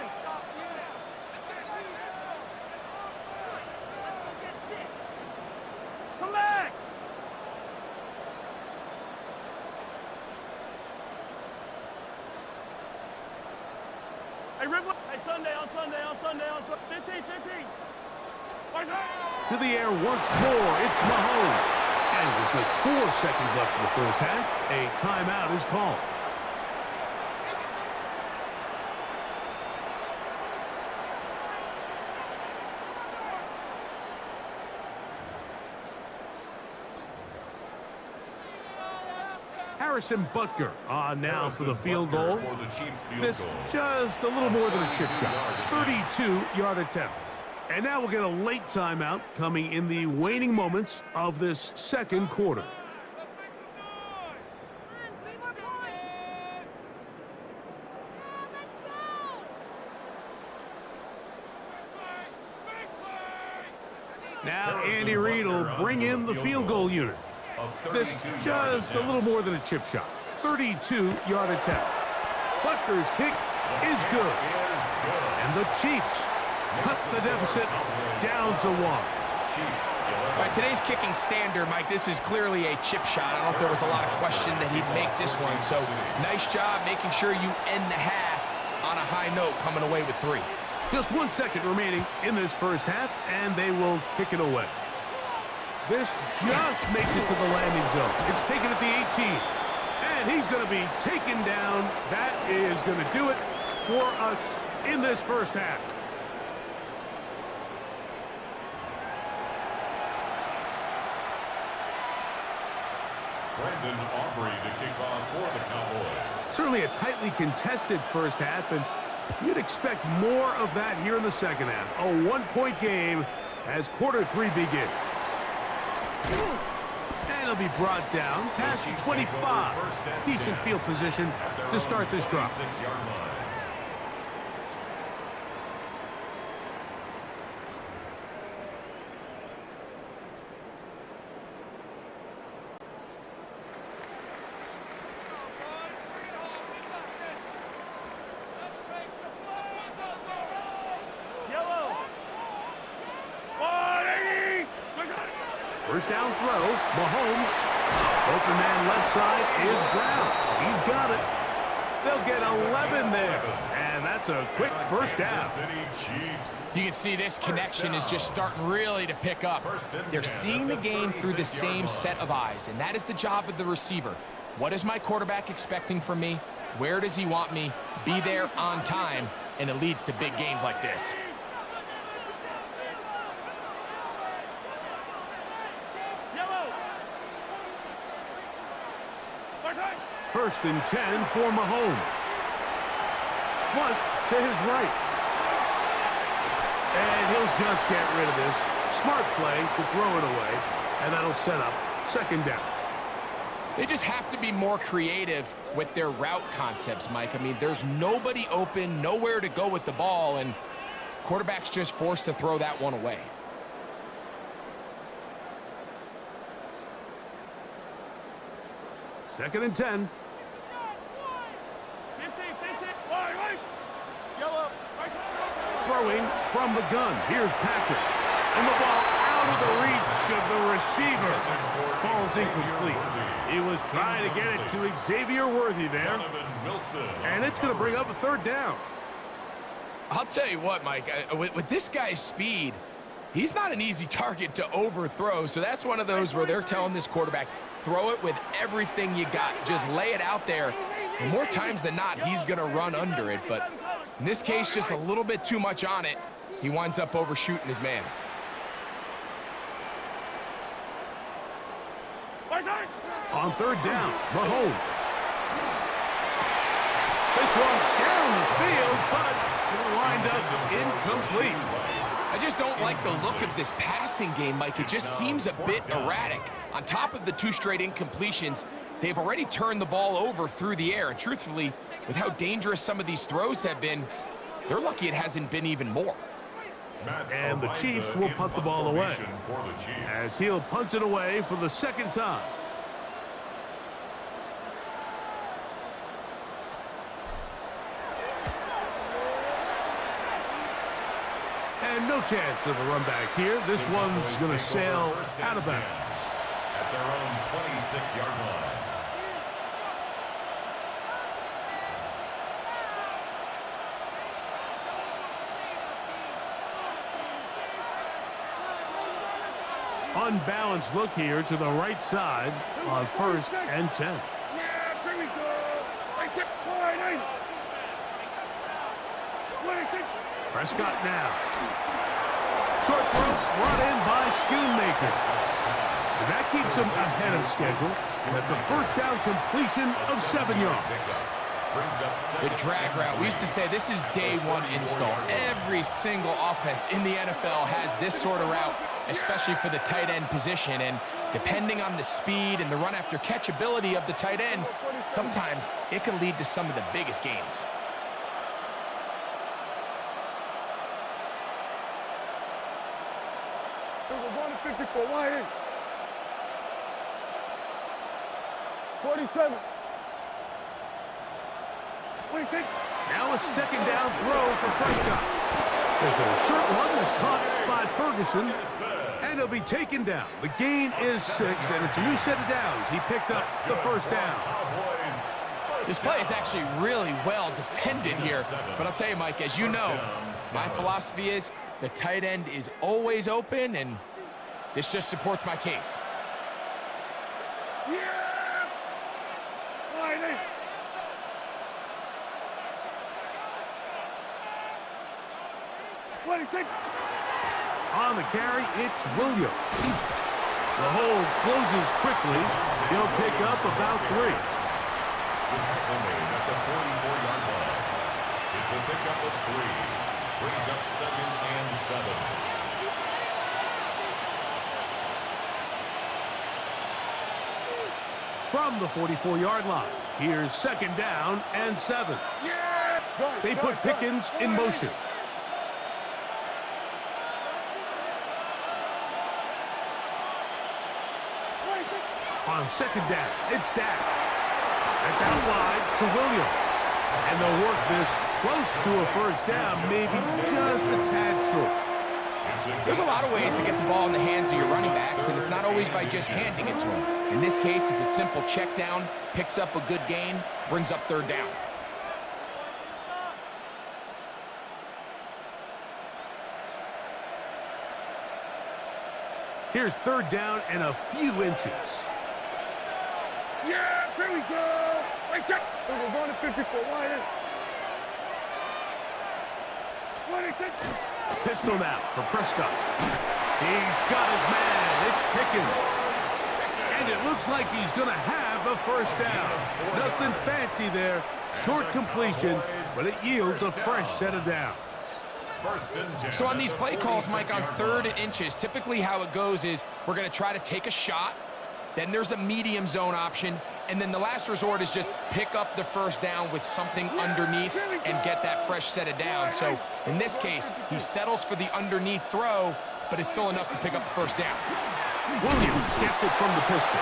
E: Come back. Hey, dribble. Hey, Sunday, on Sunday, on Sunday, on Sunday. 15, 15. Watch out.
F: To the air once more, it's Mahomes. And with just 4 seconds left in the first half, a timeout is called. Harrison Butker on now for the field goal.
C: For the Chiefs field
F: This
C: goal.
F: just a little more than a chip shot. 32-yard attempt. And now we'll get a late timeout coming in the waning moments of this second quarter. Now Andy Reid will bring in the field goal unit. This just a little more than a chip shot. 32-yard attempt. Butker's kick is good. And the Chiefs cut the deficit down to 1.
G: By today's kicking standard, Mike, this is clearly a chip shot. I don't know if there was a lot of question that he'd make this one. So nice job making sure you end the half on a high note, coming away with 3.
F: Just 1 second remaining in this first half, and they will kick it away. This just makes it to the landing zone. It's taken at the 18. And he's going to be taken down. That is going to do it for us in this first half.
C: Brandon Aubrey to kick off for the Cowboys.
F: Certainly a tightly contested first half, and you'd expect more of that here in the second half. A 1-point game as quarter 3 begins. And And he'll be brought down past the 25. Decent field position to start this drive. First down throw, Mahomes. Open man left side is Brown. He's got it. They'll get 11 there. And that's a quick first down.
G: You can see this connection is just starting really to pick up. They're seeing the game through the same set of eyes, and that is the job of the receiver. What is my quarterback expecting from me? Where does he want me? Be there on time, and it leads to big gains like this.
F: First and 10 for Mahomes. Flush to his right. And he'll just get rid of this. Smart play to throw it away. And that'll set up second down.
G: They just have to be more creative with their route concepts, Mike. I mean, there's nobody open, nowhere to go with the ball, and quarterback's just forced to throw that one away.
F: Second and 10. Throwing from the gun. Here's Patrick. And the ball out of the reach of the receiver. Falls incomplete. He was trying to get it to Xavier Worthy there. And it's going to bring up a third down.
G: I'll tell you what, Mike, with this guy's speed, he's not an easy target to overthrow. So that's one of those where they're telling this quarterback, throw it with everything you got. Just lay it out there. And more times than not, he's going to run under it. But in this case, just a little bit too much on it. He winds up overshooting his man.
F: On third down, Mahomes. This one down the field, but it'll wind up incomplete.
G: I just don't like the look of this passing game, Mike. It just seems a bit erratic. On top of the 2 straight incompletions, they've already turned the ball over through the air. And truthfully, with how dangerous some of these throws have been, they're lucky it hasn't been even more.
F: And the Chiefs will punt the ball away, as he'll punt it away for the second time. And no chance of a run back here. This one's going to sail out of bounds.
C: At their own 26-yard line.
F: Unbalanced look here to the right side on first and 10. Prescott now. Short throw brought in by Schoonmaker. And that keeps him ahead of schedule. That's a first down completion of 7 yards.
G: The drag route. We used to say this is day one install. Every single offense in the NFL has this sort of route, especially for the tight end position. And depending on the speed and the run after catch ability of the tight end, sometimes it can lead to some of the biggest gains.
E: For wide. 47.
F: Now a second down throw for Prescott. There's a short one that's caught by Ferguson, and he'll be taken down. The gain is 6, and it's a new set of downs. He picked up the first down.
G: This play is actually really well defended here. But I'll tell you, Mike, as you know, my philosophy is the tight end is always open, and this just supports my case.
F: On the carry, it's Williams. The hold closes quickly. He'll pick up about 3.
C: The tackle made at the 44-yard line. It's a pickup of 3. Brings up 2nd and 7.
F: From the 44-yard line, here's 2nd down and 7. They put Pickens in motion. On 2nd down, it's Dak. That's out wide to Williams. And they'll work this close to a 1st down, maybe just a tad short.
G: There's a lot of ways to get the ball in the hands of your running backs, and it's not always by just handing it to them. In this case, it's a simple check down, picks up a good gain, brings up 3rd down.
F: Here's 3rd down and a few inches.
E: Yeah, here we go. Right check. We're going to 54 wide. 26.
F: Pistol now for Prescott. He's got his man. It's Pickens. And it looks like he's going to have a 1st down. Nothing fancy there. Short completion, but it yields a fresh set of downs.
G: So on these play calls, Mike, on 3rd and inches, typically how it goes is we're going to try to take a shot. Then there's a medium zone option. And then the last resort is just pick up the 1st down with something underneath and get that fresh set of downs. So in this case, he settles for the underneath throw, but it's still enough to pick up the 1st down.
F: Williams gets it from the pistol.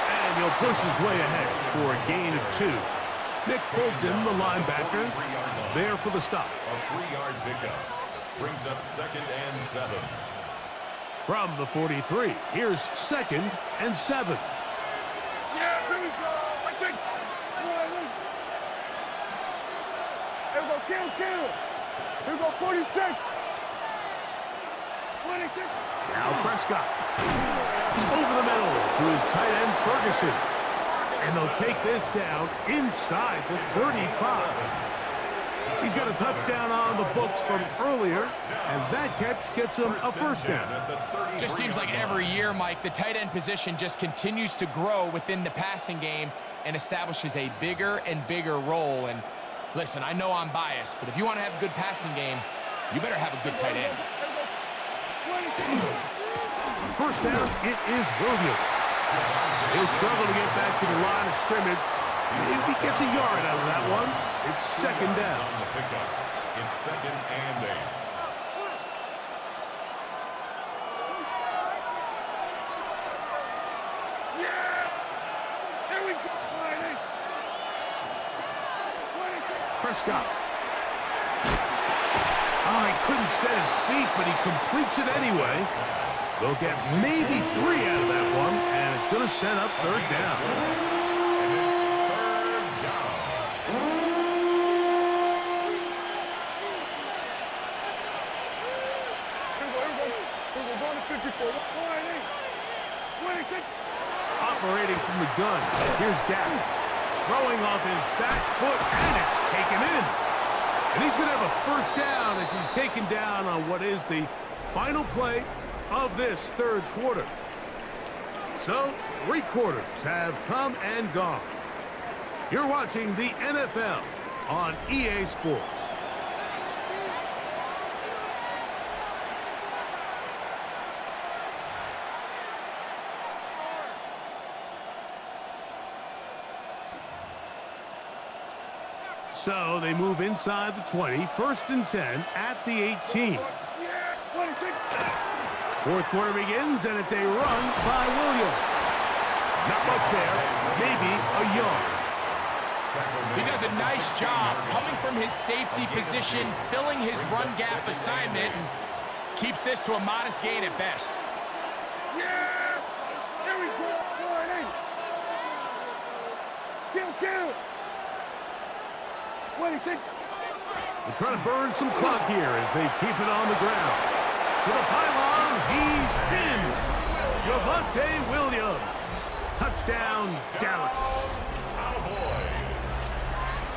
F: And he'll push his way ahead for a gain of 2. Nick Bolton, the linebacker, there for the stop.
C: A 3-yard pickup brings up 2nd and 7.
F: From the 43, here's 2nd and 7.
E: Yeah, here we go. I think. Here we go, kill. Here we go, 46. 26.
F: Now Prescott. Over the middle to his tight end, Ferguson. And they'll take this down inside the 35. He's got a touchdown on the books from earlier, and that catch gets him a 1st down.
G: Just seems like every year, Mike, the tight end position just continues to grow within the passing game and establishes a bigger and bigger role. And listen, I know I'm biased, but if you want to have a good passing game, you better have a good tight end.
F: 1st down, it is Williams. He'll struggle to get back to the line of scrimmage. Maybe gets a yard out of that one. It's 2nd down.
C: On the pickup. It's 2nd and 8.
E: Yeah! Here we go.
F: Prescott. Oh, he couldn't set his feet, but he completes it anyway. They'll get maybe 3 out of that one, and it's going to set up 3rd down.
C: And it's 3rd down.
E: Here we go. Going to 54. 26.
F: Operating from the gun, here's Dak. Throwing off his back foot, and it's taken in. And he's going to have a 1st down as he's taken down on what is the final play of this 3rd quarter. So, 3 quarters have come and gone. You're watching the NFL on EA Sports. So they move inside the 20, 1st and 10 at the 18. 4th quarter begins, and it's a run by Williams. Not much there, maybe a yard.
G: He does a nice job coming from his safety position, filling his run gap assignment, and keeps this to a modest gain at best.
E: Yeah! Here we go. 4-8. Kill. 26.
F: They're trying to burn some clock here as they keep it on the ground. To the pylon, he's in. Javonte Williams. Touchdown, Dallas.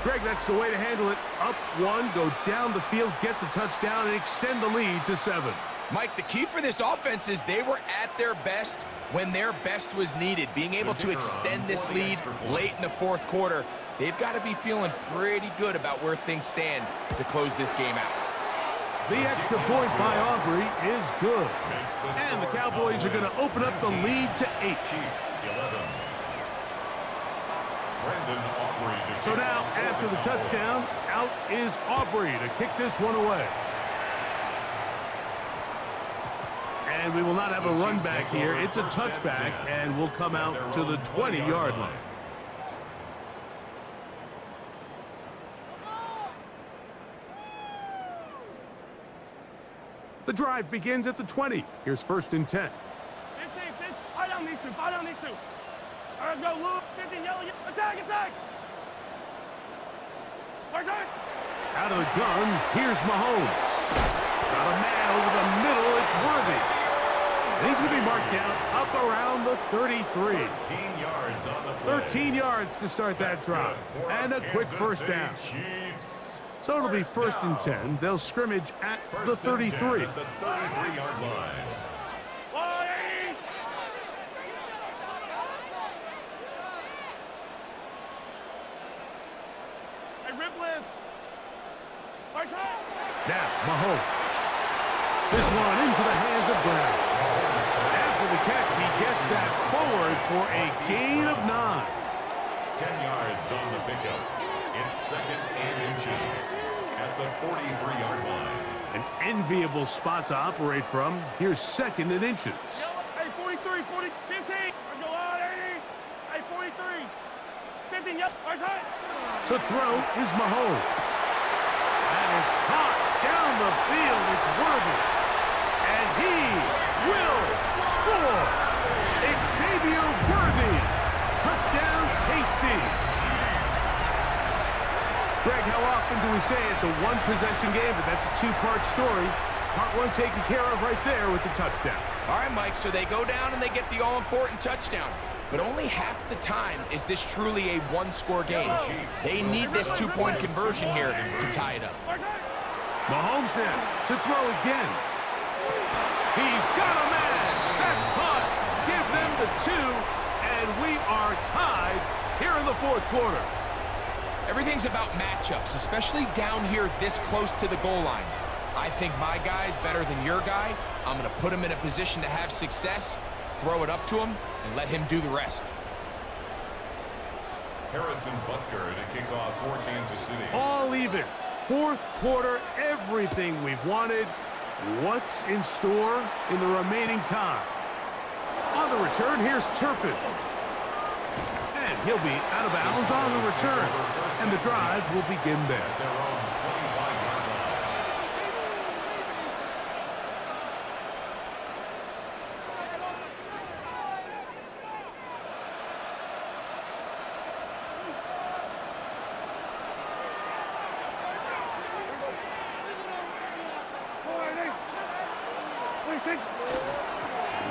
F: Greg, that's the way to handle it. Up 1, go down the field, get the touchdown, and extend the lead to 7.
G: Mike, the key for this offense is they were at their best when their best was needed. Being able to extend this lead late in the 4th quarter, they've got to be feeling pretty good about where things stand to close this game out.
F: The extra point by Aubrey is good. And the Cowboys are going to open up the lead to 8. So now, after the touchdown, out is Aubrey to kick this one away. And we will not have a run back here. It's a touchback, and we'll come out to the 20-yard line. The drive begins at the 20. Here's 1st and 10.
E: Fight on these two. Fight on these two. All right, go, Luke. 15, yellow. Attack, attack.
F: Out of the gun, here's Mahomes. Got a man over the middle. It's Worthy. And he's going to be marked down up around the 33.
C: 13 yards on the play.
F: 13 yards to start that drive. And a quick first down. So it'll be 1st and 10. They'll scrimmage at the 33.
C: At the 33-yard line.
F: Now, Mahomes. This one into the hands of Brown. After the catch, he gets that forward for a gain of 9.
C: 10 yards on the pickup. It's 2nd and inches at the 43-yard line.
F: An enviable spot to operate from. Here's 2nd and inches.
E: Hey, 43, 40, 15. Let's go on, 80. Hey, 43. 15, yep.
F: To throw is Mahomes. That is caught down the field. It's Worthy. And he will score. Xavier Worthy. Touchdown, KC. Greg, how often do we say it's a one-possession game, but that's a two-part story? Part one taken care of right there with the touchdown.
G: All right, Mike, so they go down and they get the all-important touchdown. But only half the time is this truly a one-score game. They need this two-point conversion here to tie it up.
F: Mahomes now to throw again. He's got a man. That's caught. Gives them the 2, and we are tied here in the 4th quarter.
G: Everything's about matchups, especially down here this close to the goal line. I think my guy's better than your guy. I'm going to put him in a position to have success, throw it up to him, and let him do the rest.
C: Harrison Butker to kick off for Kansas City.
F: All even. 4th quarter, everything we've wanted. What's in store in the remaining time? On the return, here's Turpin. And he'll be out of bounds on the return. And the drive will begin there.
C: Their own 25-yard line.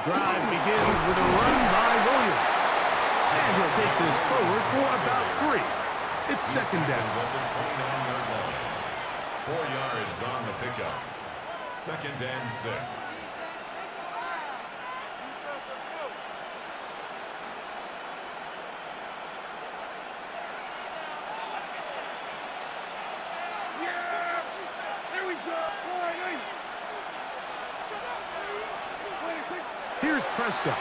F: The drive begins with a run by Williams. And he'll take this forward for about 3. It's 2nd down.
C: At the 29-yard line. 4 yards on the pickup. 2nd and 6.
F: Here's Prescott.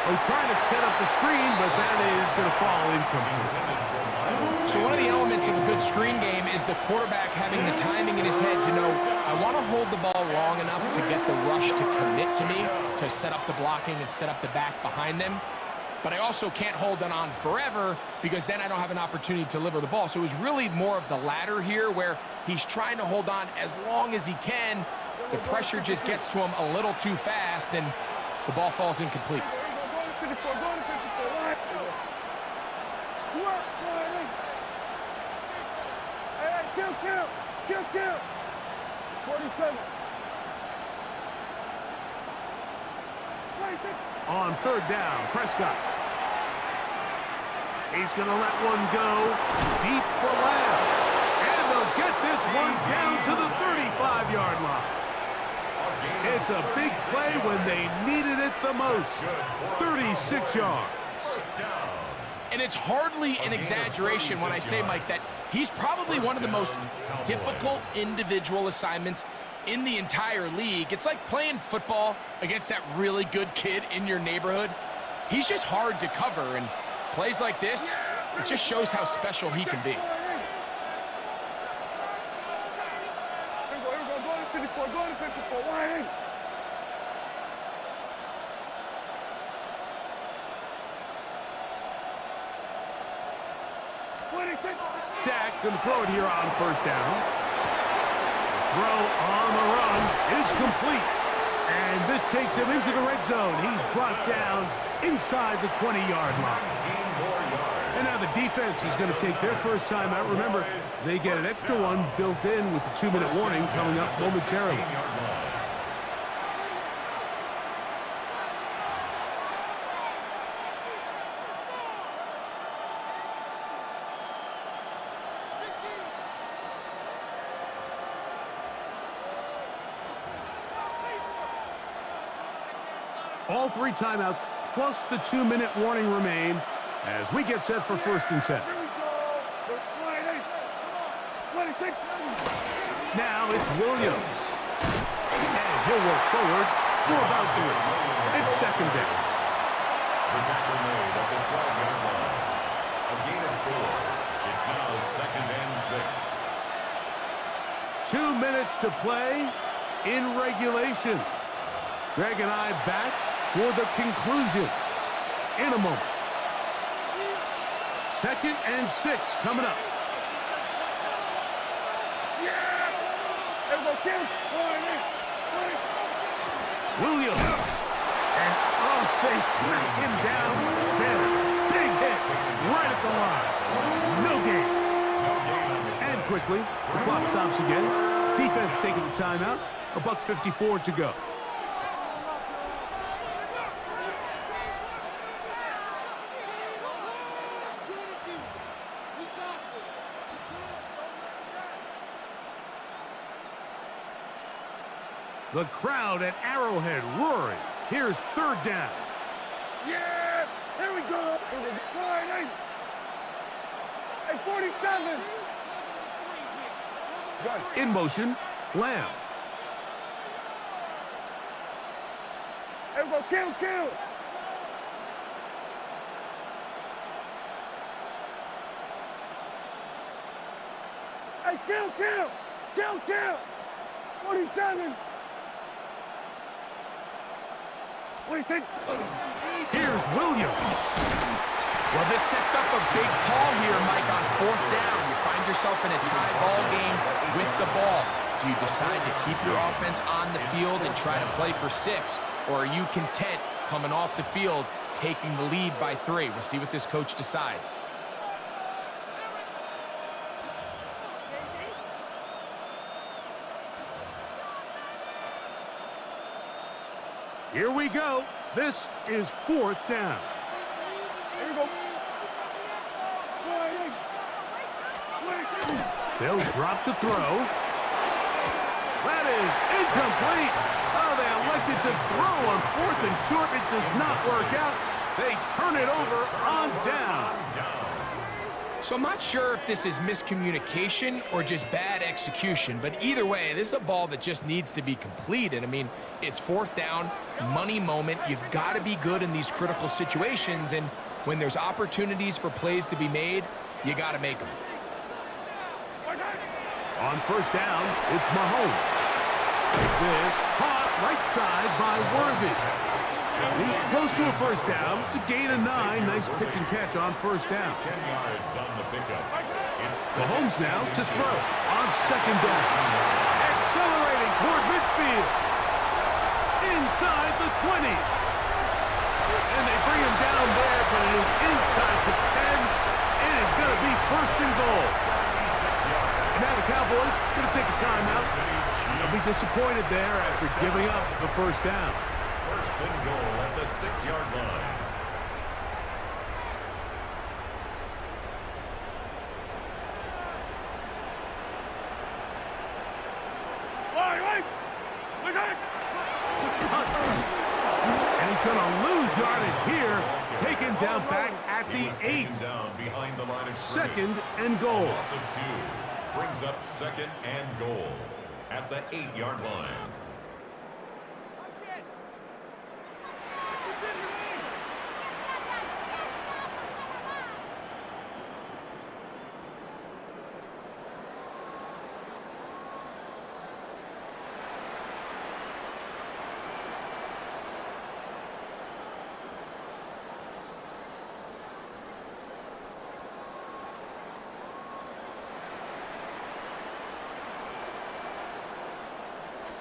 F: Oh, trying to set up the screen, but that is going to fall incomplete.
G: So one of the elements of a good screen game is the quarterback having the timing in his head to know, I want to hold the ball long enough to get the rush to commit to me, to set up the blocking and set up the back behind them. But I also can't hold it on forever because then I don't have an opportunity to deliver the ball. So it was really more of the latter here where he's trying to hold on as long as he can. The pressure just gets to him a little too fast and the ball falls incomplete.
F: On 3rd down, Prescott. He's going to let one go deep for Lamb. And they'll get this one down to the 35-yard line. It's a big play when they needed it the most. 36 yards.
G: And it's hardly an exaggeration when I say, Mike, that he's probably one of the most difficult individual assignments in the entire league. It's like playing football against that really good kid in your neighborhood. He's just hard to cover, and Plays like this, it just shows how special he can be.
E: Here we go, go to 54, go to 54, wide in.
F: Dak going to throw it here on first down. Throw on the run is complete. And this takes him into the red zone. He's brought down inside the 20-yard line. And now the defense is going to take their first time out. Remember, they get an extra one built in with the 2-minute warning coming up momentarily. All 3 timeouts plus the 2-minute warning remain as we get set for first and 10. Now it's Williams. And he'll work forward for about 3. It's second down.
C: The tackle made at the 12-yard line. A gain of 4. It's now second and 6.
F: 2 minutes to play in regulation. Greg and I back for the conclusion in a moment. Second and 6 coming up. Williams. And they smack him down there. Big hit right at the line. No gain. And quickly, the clock stops again. Defense taking the timeout. $1:54 to go. The crowd at Arrowhead roaring. Here's third down.
E: Yeah! Here we go! Hey, 47!
F: In motion, Lamb.
E: Here we go, kill! Hey, kill! 47!
F: Here's Williams.
G: Well, this sets up a big call here, Mike, on fourth down. You find yourself in a tie ball game with the ball. Do you decide to keep your offense on the field and try to play for 6? Or are you content coming off the field, taking the lead by 3? We'll see what this coach decides.
F: Here we go. This is fourth down.
E: Here we go.
F: They'll drop to throw. That is incomplete. Oh, they elected to throw on 4th and short. It does not work out. They turn it over on down.
G: So I'm not sure if this is miscommunication or just bad execution, but either way, this is a ball that just needs to be completed. I mean, it's fourth down, money moment. You've got to be good in these critical situations, and when there's opportunities for plays to be made, you got to make them.
F: On first down, it's Mahomes. This caught right side by Worthy. He's close to a first down. To gain a 9. Nice pitch and catch on first down.
C: 10 yards on the pickup.
F: Mahomes now to throw on second down. Accelerating toward midfield. Inside the 20. And they bring him down there, but it is inside the 10. It is going to be first and goal. And now the Cowboys going to take a timeout. They'll be disappointed there after giving up the first down.
C: First and goal at the 6-yard line.
F: And he's going to lose yardage here. Taken down back at the 8.
C: Down behind the line of
F: Second and goal.
C: Loss of 2 brings up second and goal at the 8-yard line.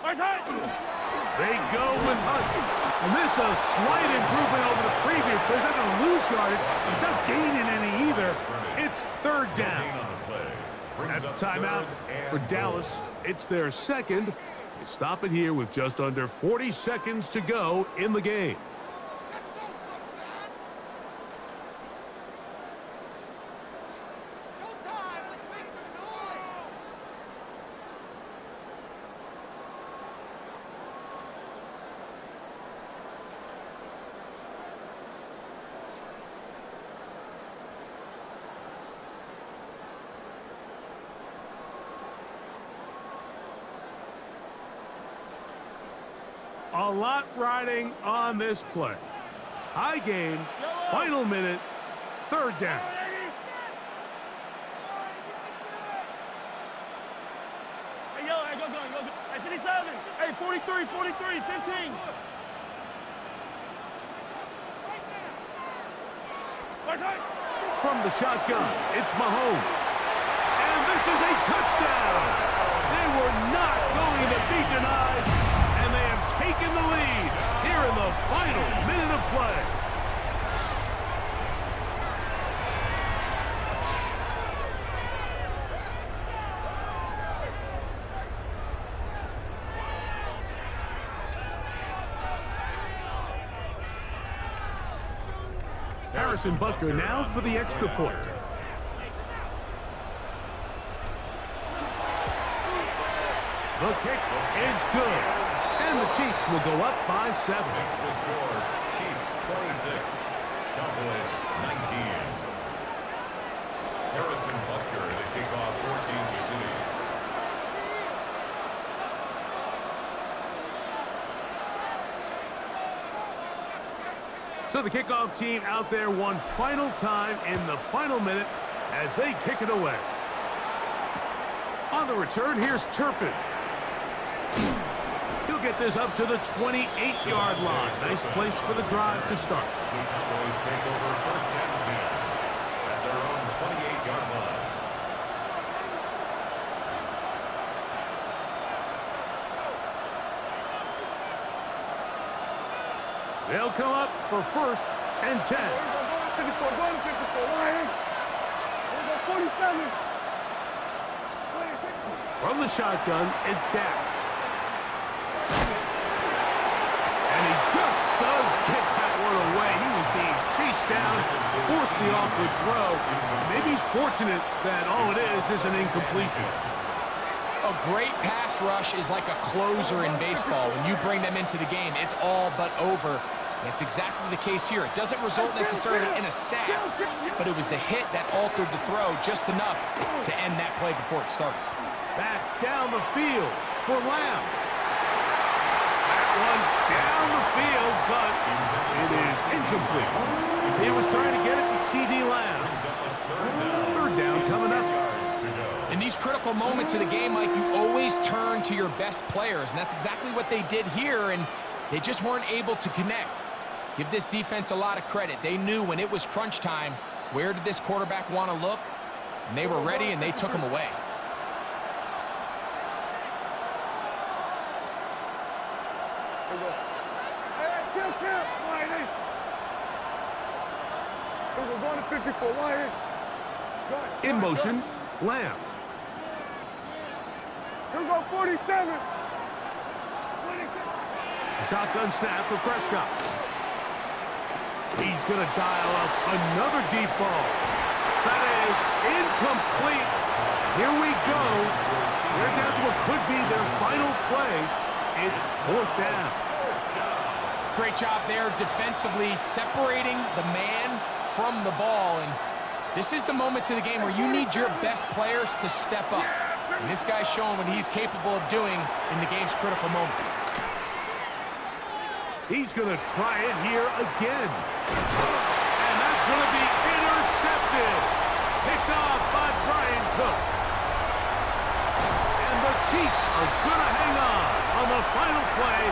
F: They go with Hunt. And this is a slight improvement over the previous play. He's not going to lose yardage. He's not gaining any either. It's third down. That's a timeout for Dallas. It's their second. They stop it here with just under 40 seconds to go in the game. A lot riding on this play. Tie game, final minute, third down.
E: Hey, yo, hey, go. Hey, 57. Hey, 43, 15.
F: From the shotgun, it's Mahomes. And this is a touchdown. They were not going to be denied. And they have taken the lead here in the final minute of play. Harrison Butker now for the extra point. The kick is good. And the Chiefs will go up by 7.
C: Makes the score Chiefs 26, Cowboys 19. Harrison Butker to kick off for Kansas City.
F: So the kickoff team out there one final time in the final minute as they kick it away. On the return, here's Turpin. He'll get this up to the 28-yard line. Nice place for the drive to start.
C: The Cowboys take over first and 10 at their own 28-yard line.
F: They'll come up for first and 10. From the shotgun, it's Dak. And he just does get that one away. He was being chased down, forced the awkward throw. Maybe he's fortunate that all it is an incompletion.
G: A great pass rush is like a closer in baseball. When you bring them into the game, it's all but over. That's exactly the case here. It doesn't result necessarily in a sack, but it was the hit that altered the throw just enough to end that play before it started.
F: That's down the field for Lamb. That one down the field, but it is incomplete. He was trying to get it to C.D. Lamb. Third down coming up.
G: In these critical moments of the game, Mike, you always turn to your best players, and that's exactly what they did here, and they just weren't able to connect. Give this defense a lot of credit. They knew when it was crunch time, where did this quarterback want to look? And they were ready, and they took him away.
F: In motion, Lamb.
E: Here we go, 47.
F: Shotgun snap for Prescott. He's going to dial up another deep ball. That is incomplete. Here we go. They're down to what could be their final play. It's fourth down.
G: Great job there defensively, separating the man from the ball. And this is the moments of the game where you need your best players to step up. And this guy's showing what he's capable of doing in the game's critical moment.
F: He's going to try it here again. And that's going to be intercepted. Picked off by Brian Cook. And the Chiefs are going to hang on the final play.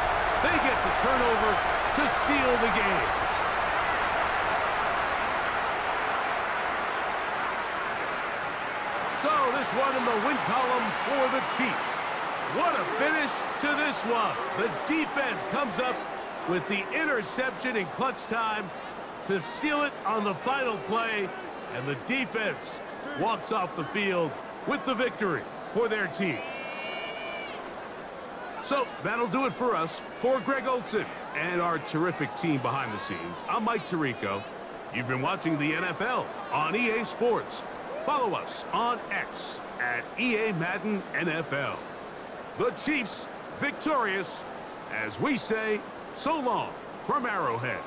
F: They get the turnover to seal the game. So this one in the win column for the Chiefs. What a finish to this one. The defense comes up with the interception in clutch time to seal it on the final play, and the defense walks off the field with the victory for their team. So that'll do it for us. For Greg Olson and our terrific team behind the scenes, I'm Mike Tirico. You've been watching the NFL on EA Sports. Follow us on X at EA Madden NFL. The Chiefs victorious, as we say so long from Arrowhead.